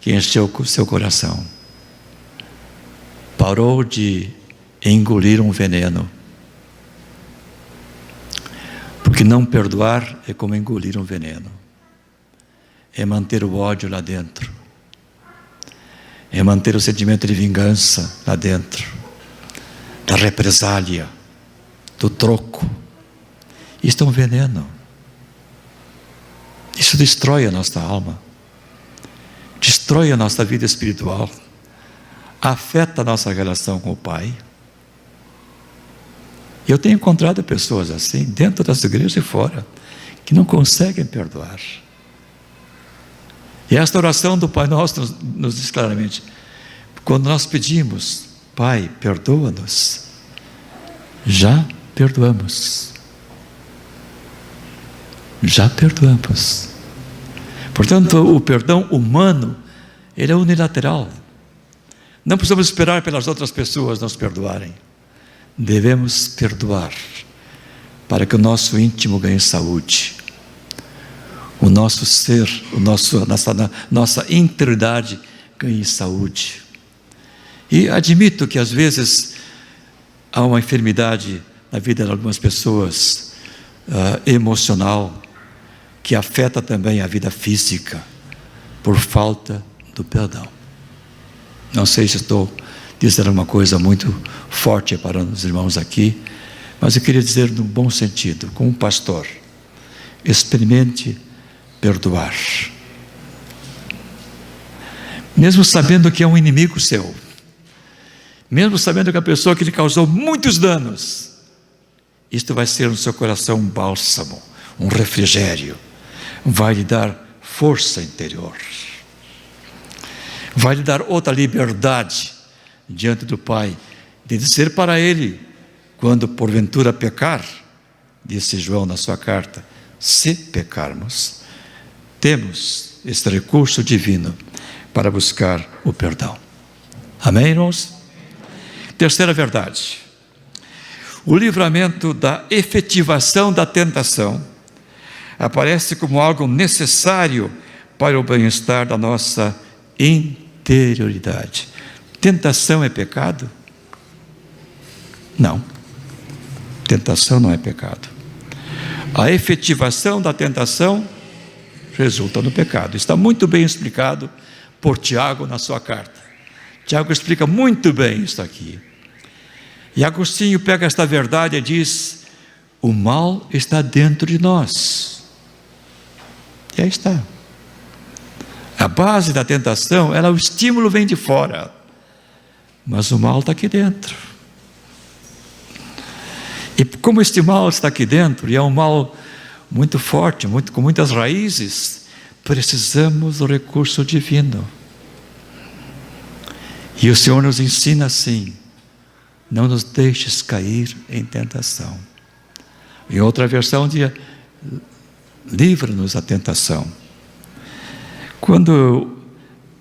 que encheu o seu coração. Parou de engolir um veneno. Porque não perdoar é como engolir um veneno. É manter o ódio lá dentro. É manter o sentimento de vingança lá dentro. Da represália. Do troco. Isto é um veneno. Isso destrói a nossa alma. Destrói a nossa vida espiritual. Afeta a nossa relação com o Pai. Eu tenho encontrado pessoas assim, dentro das igrejas e fora, que não conseguem perdoar. E esta oração do Pai Nosso nos diz claramente, quando nós pedimos: Pai, perdoa-nos, já perdoamos. Já perdoamos. Portanto, o perdão humano, ele é unilateral. Não precisamos esperar pelas outras pessoas nos perdoarem. Devemos perdoar para que o nosso íntimo ganhe saúde. o nosso ser, nossa interioridade ganhe saúde. E admito que às vezes há uma enfermidade na vida de algumas pessoas, emocional, que afeta também a vida física, por falta do perdão. Não sei se estou dizendo uma coisa muito forte para os irmãos aqui, mas eu queria dizer no bom sentido, como um pastor, experimente perdoar. Mesmo sabendo que é um inimigo seu, mesmo sabendo que a pessoa que lhe causou muitos danos, isto vai ser no seu coração um bálsamo, um refrigério, vai lhe dar força interior, vai lhe dar outra liberdade diante do Pai, de dizer para Ele, quando porventura pecar, disse João na sua carta, se pecarmos, temos este recurso divino para buscar o perdão. Amém, irmãos? Terceira verdade, o livramento da efetivação da tentação aparece como algo necessário para o bem-estar da nossa interioridade. Tentação é pecado? Não. Tentação não é pecado. A efetivação da tentação resulta no pecado. Está muito bem explicado por Tiago na sua carta. Tiago explica muito bem isso aqui. E Agostinho pega esta verdade e diz: o mal está dentro de nós. E aí está. A base da tentação, o estímulo vem de fora, mas o mal está aqui dentro. E como este mal está aqui dentro, e é um mal muito forte, com muitas raízes, precisamos do recurso divino. E o Senhor nos ensina assim: não nos deixes cair em tentação. Em outra versão dizia: livra-nos da tentação. Quando eu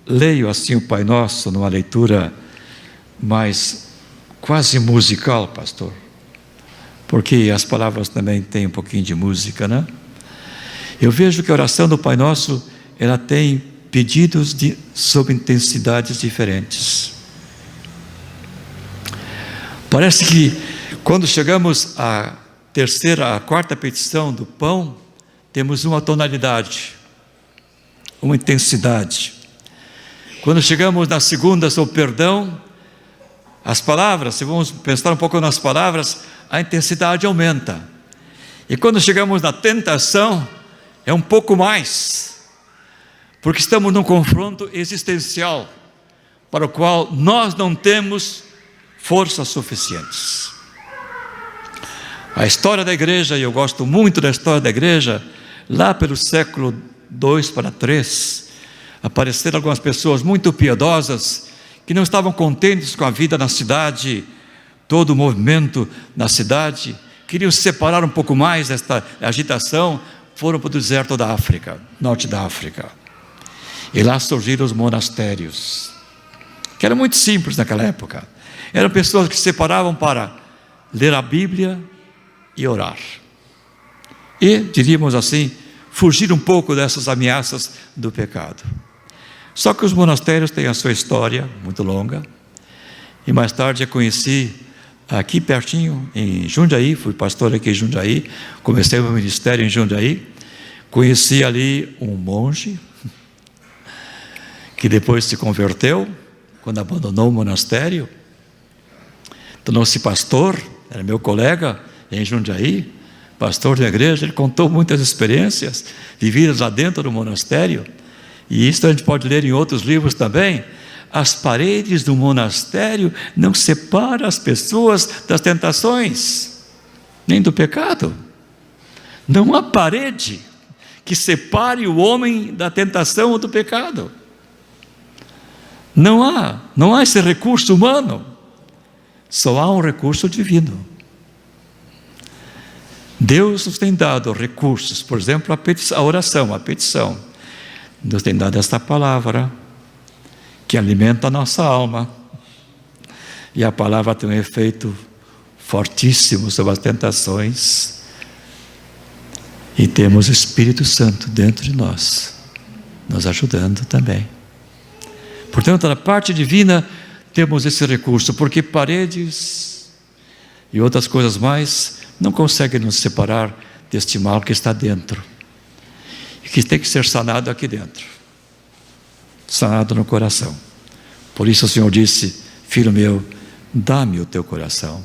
leio assim o Pai Nosso, numa leitura mais quase musical, pastor, porque as palavras também têm um pouquinho de música, né? Eu vejo que a oração do Pai Nosso, ela tem pedidos sob intensidades diferentes. Parece que quando chegamos à quarta petição do pão, temos uma tonalidade, uma intensidade. Quando chegamos na segunda sobre perdão, as palavras, se vamos pensar um pouco nas palavras, a intensidade aumenta. E quando chegamos na tentação, é um pouco mais, porque estamos num confronto existencial, para o qual nós não temos forças suficientes. A história da igreja, e eu gosto muito da história da igreja, lá pelo século 2 para 3, apareceram algumas pessoas muito piedosas, que não estavam contentes com a vida na cidade, todo o movimento na cidade, queriam se separar um pouco mais desta agitação, foram para o deserto da África, norte da África, e lá surgiram os monastérios, que eram muito simples naquela época. Eram pessoas que se separavam para ler a Bíblia e orar, e, diríamos assim, fugir um pouco dessas ameaças do pecado. Só que os monastérios têm a sua história muito longa, e mais tarde eu conheci aqui pertinho, em Jundiaí, fui pastor aqui em Jundiaí, comecei o meu ministério em Jundiaí, conheci ali um monge, que depois se converteu, quando abandonou o monastério, tornou-se pastor, era meu colega em Jundiaí, pastor da igreja. Ele contou muitas experiências vividas lá dentro do monastério, e isso a gente pode ler em outros livros também. As paredes do monastério não separam as pessoas das tentações, nem do pecado. Não há parede que separe o homem da tentação ou do pecado. Não há esse recurso humano, só há um recurso divino. Deus nos tem dado recursos, por exemplo, a oração, a petição. Deus tem dado esta palavra, que alimenta a nossa alma, e a palavra tem um efeito fortíssimo sobre as tentações. E temos o Espírito Santo dentro de nós, nos ajudando também. Portanto, na parte divina, temos esse recurso, porque paredes e outras coisas mais não conseguem nos separar deste mal que está dentro, e que tem que ser sanado aqui dentro, sanado no coração. Por isso o Senhor disse: filho meu, dá-me o teu coração.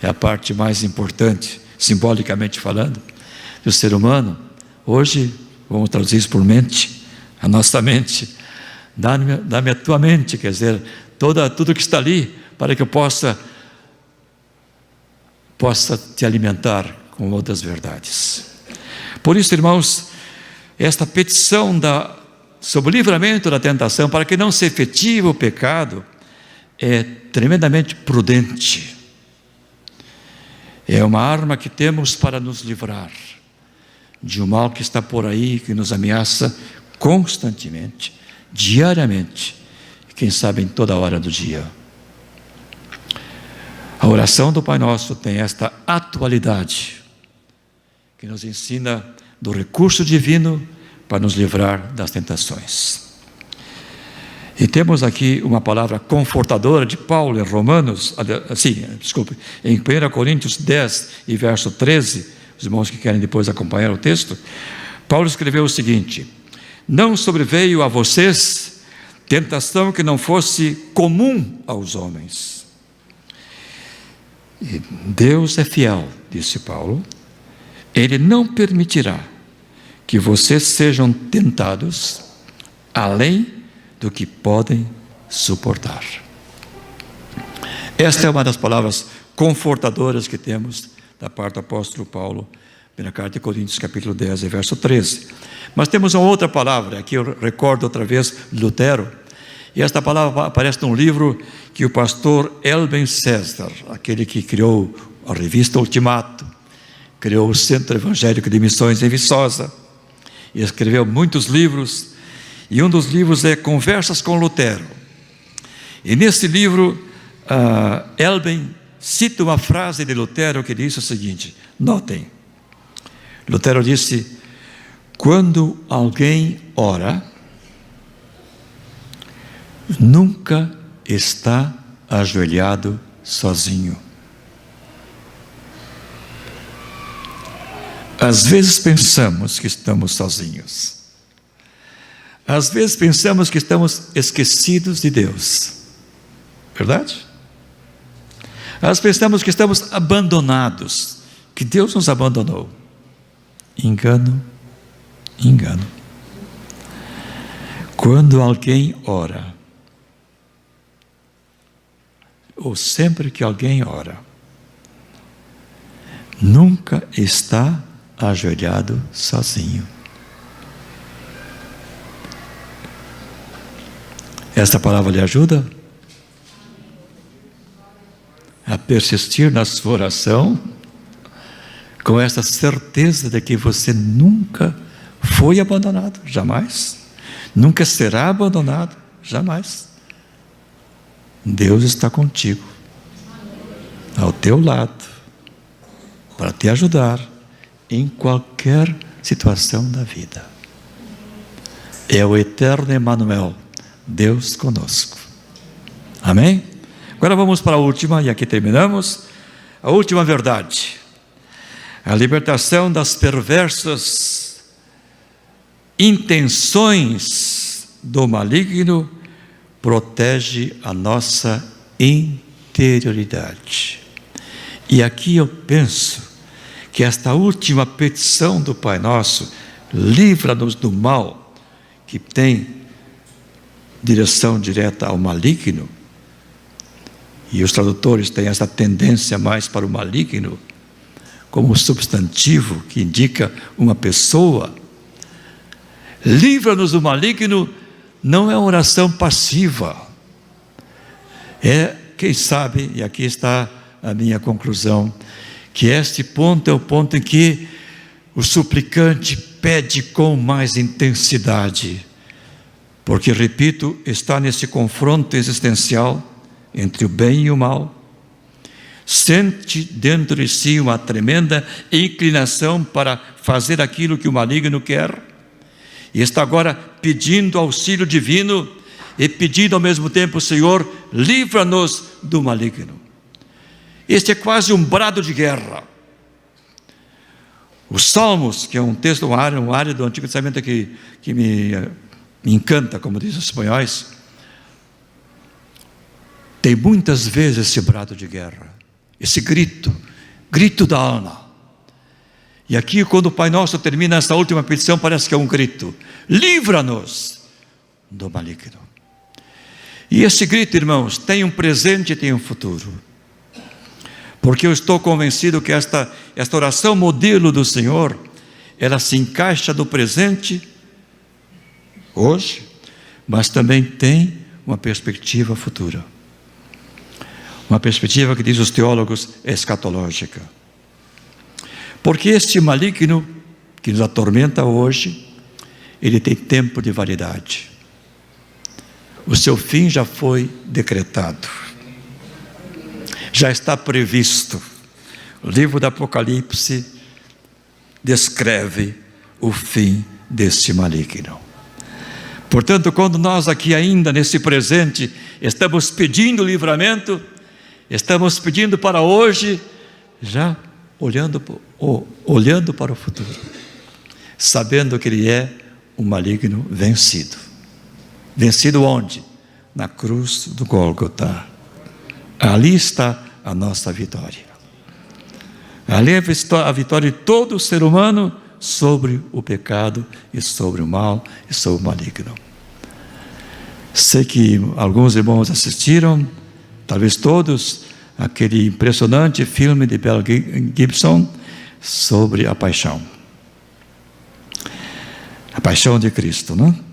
É a parte mais importante, simbolicamente falando, do ser humano. Hoje, vamos traduzir isso por mente, a nossa mente. Dá-me a tua mente, quer dizer, tudo que está ali, para que eu possa te alimentar com outras verdades. Por isso, irmãos, esta petição sobre o livramento da tentação, para que não se efetive o pecado, é tremendamente prudente. É uma arma que temos para nos livrar de um mal que está por aí, que nos ameaça constantemente, diariamente, e quem sabe em toda hora do dia. A oração do Pai Nosso tem esta atualidade, que nos ensina do recurso divino para nos livrar das tentações. E temos aqui uma palavra confortadora de Paulo em em 1 Coríntios 10 e verso 13, os irmãos que querem depois acompanhar o texto. Paulo escreveu o seguinte: não sobreveio a vocês tentação que não fosse comum aos homens. E Deus é fiel, disse Paulo, Ele não permitirá que vocês sejam tentados além do que podem suportar. Esta é uma das palavras confortadoras que temos da parte do apóstolo Paulo, na carta de Coríntios, capítulo 10, verso 13. Mas temos uma outra palavra, aqui eu recordo outra vez Lutero, e esta palavra aparece num livro que o pastor Elben César, aquele que criou a revista Ultimato, criou o Centro Evangélico de Missões em Viçosa, e escreveu muitos livros, e um dos livros é Conversas com Lutero. E nesse livro, Elben cita uma frase de Lutero que diz o seguinte, notem, Lutero disse: quando alguém ora, nunca está ajoelhado sozinho. Às vezes pensamos que estamos sozinhos. Às vezes pensamos que estamos esquecidos de Deus. Verdade? Às vezes pensamos que estamos abandonados, que Deus nos abandonou. Engano, engano. Quando alguém ora, ou sempre que alguém ora, nunca está ajoelhado sozinho. Esta palavra lhe ajuda a persistir na sua oração, com essa certeza de que você nunca foi abandonado, jamais, nunca será abandonado, jamais. Deus está contigo, ao teu lado, para te ajudar em qualquer situação da vida. É o eterno Emmanuel, Deus conosco. Amém? Agora vamos para a última, e aqui terminamos. A última verdade: a libertação das perversas intenções do maligno protege a nossa interioridade. E aqui eu penso que esta última petição do Pai Nosso, livra-nos do mal, que tem direção direta ao maligno, e os tradutores têm essa tendência mais para o maligno, como substantivo que indica uma pessoa. Livra-nos do maligno não é uma oração passiva. É, quem sabe, e aqui está a minha conclusão, que este ponto é o ponto em que o suplicante pede com mais intensidade, porque, repito, está nesse confronto existencial entre o bem e o mal. sente dentro de si uma tremenda inclinação para fazer aquilo que o maligno quer, e está agora pedindo auxílio divino, e pedindo ao mesmo tempo: Senhor, livra-nos do maligno. Este é quase um brado de guerra. Os Salmos, que é um texto, uma área do Antigo Testamento que me encanta, como dizem os espanhóis, tem muitas vezes esse brado de guerra, esse grito da alma. E aqui, quando o Pai Nosso termina essa última petição, parece que é um grito: livra-nos do maligno. E esse grito, irmãos, tem um presente e tem um futuro, porque eu estou convencido que esta oração modelo do Senhor, ela se encaixa no presente, hoje, mas também tem uma perspectiva futura, uma perspectiva que, diz os teólogos, é escatológica. Porque este maligno que nos atormenta hoje, ele tem tempo de validade. O seu fim já foi decretado, já está previsto. O livro do Apocalipse descreve o fim deste maligno. Portanto, quando nós aqui ainda nesse presente estamos pedindo livramento, estamos pedindo para hoje, já olhando para o futuro, sabendo que ele é um maligno vencido. Vencido onde? Na cruz do Gólgota. Ali está a nossa vitória. Ali é a vitória de todo ser humano sobre o pecado e sobre o mal e sobre o maligno. Sei que alguns irmãos assistiram, talvez todos, aquele impressionante filme de Mel Gibson sobre a paixão de Cristo, não?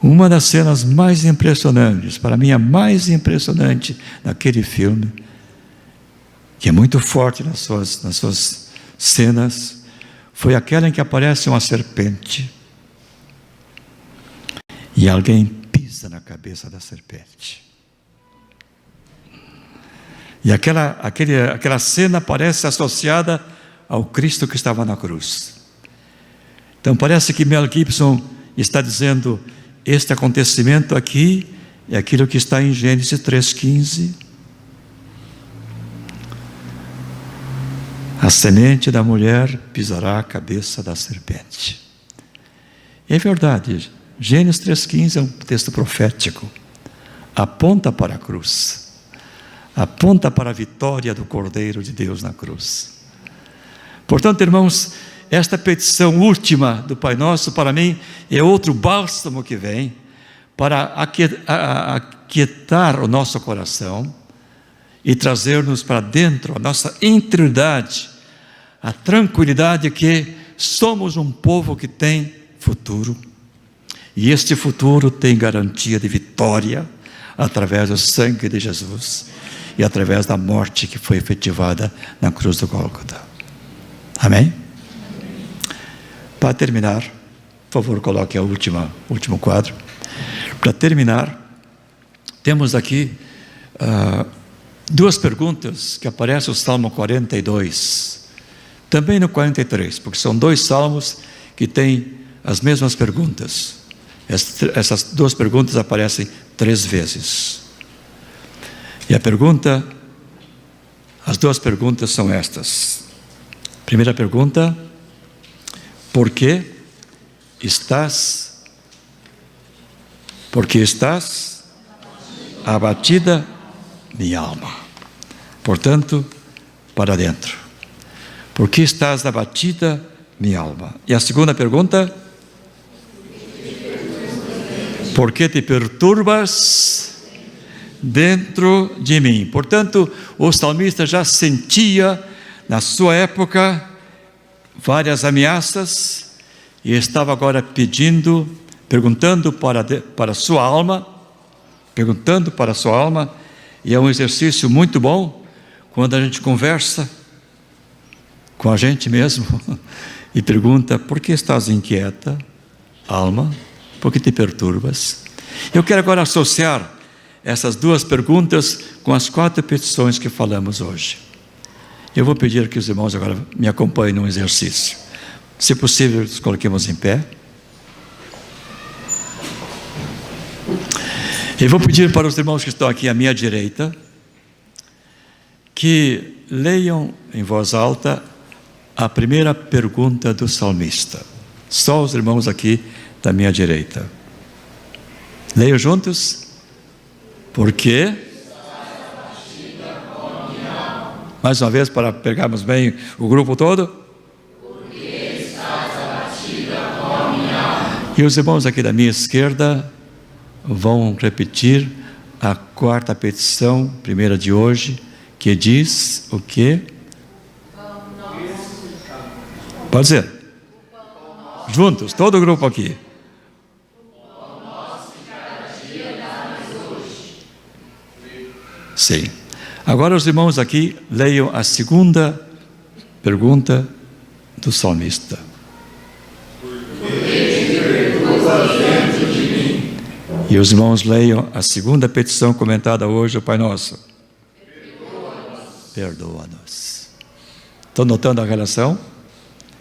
Uma das cenas mais impressionantes, para mim a mais impressionante naquele filme, que é muito forte nas suas cenas, foi aquela em que aparece uma serpente e alguém pisa na cabeça da serpente. E aquela cena parece associada ao Cristo que estava na cruz. Então parece que Mel Gibson está dizendo: este acontecimento aqui é aquilo que está em Gênesis 3,15. A semente da mulher pisará a cabeça da serpente. É verdade, Gênesis 3,15 é um texto profético, aponta para a cruz, aponta para a vitória do Cordeiro de Deus na cruz. Portanto, irmãos, esta petição última do Pai Nosso, para mim, é outro bálsamo que vem para aquietar o nosso coração e trazer-nos para dentro, a nossa interioridade, a tranquilidade que somos um povo que tem futuro, e este futuro tem garantia de vitória através do sangue de Jesus e através da morte que foi efetivada na cruz do Gólgota. Amém? Para terminar, por favor, coloque o último quadro. Para terminar, temos aqui duas perguntas que aparecem no Salmo 42, também no 43, porque são dois salmos que têm as mesmas perguntas. Essas duas perguntas aparecem 3 vezes. E as duas perguntas são estas. Primeira pergunta: por que estás abatida, minha alma? Portanto, para dentro. Por que estás abatida, minha alma? E a segunda pergunta: por que te perturbas dentro de mim? Portanto, o salmista já sentia, na sua época, várias ameaças, e estava agora perguntando para a sua alma, e é um exercício muito bom, quando a gente conversa com a gente mesmo, e pergunta: por que estás inquieta, alma? Por que te perturbas? Eu quero agora associar essas duas perguntas com as 4 petições que falamos hoje. Eu vou pedir que os irmãos agora me acompanhem num exercício. Se possível, nos coloquemos em pé. Eu vou pedir para os irmãos que estão aqui à minha direita que leiam em voz alta a primeira pergunta do salmista. Só os irmãos aqui da minha direita. Leiam juntos. Por quê? Mais uma vez, para pegarmos bem o grupo todo. Porque estás abatida com a minha alma. E os irmãos aqui da minha esquerda vão repetir a 4ª petição, primeira de hoje, que diz o quê? Pode dizer. Juntos, todo o grupo aqui. Sim. Agora os irmãos aqui leiam a 2ª pergunta do salmista. E os irmãos leiam a 2ª petição comentada hoje, o Pai Nosso. Perdoa-nos. Estão notando a relação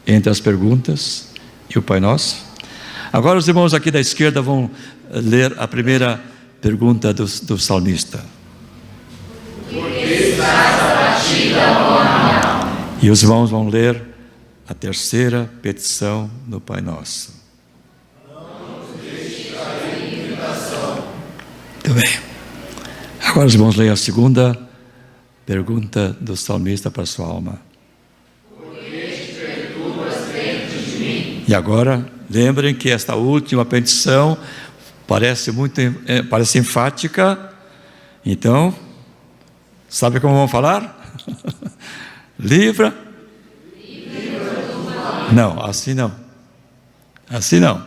entre as perguntas e o Pai Nosso? Agora os irmãos aqui da esquerda vão ler a primeira pergunta do salmista. E os irmãos vão ler a 3ª petição do Pai Nosso. Muito bem. Agora os irmãos leem a 2ª pergunta do salmista para a sua alma. E agora, lembrem que esta última petição parece enfática. Então, sabe como vamos falar? Livra. Não, assim não. Assim não.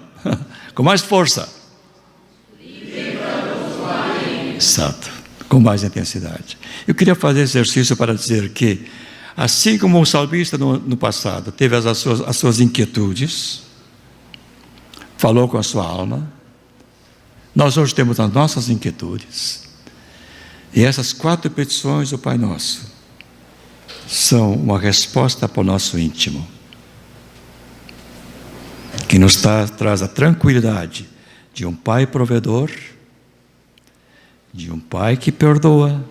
Com mais força. Exato. Com mais intensidade. Eu queria fazer exercício para dizer que, assim como o salmista no passado teve as suas inquietudes, falou com a sua alma, nós hoje temos as nossas inquietudes. E essas 4 petições do Pai Nosso são uma resposta para o nosso íntimo, que nos traz a tranquilidade de um Pai provedor, de um Pai que perdoa,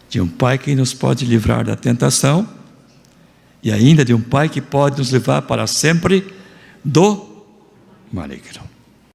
de um Pai que nos pode livrar da tentação e ainda de um Pai que pode nos levar para sempre do maligno.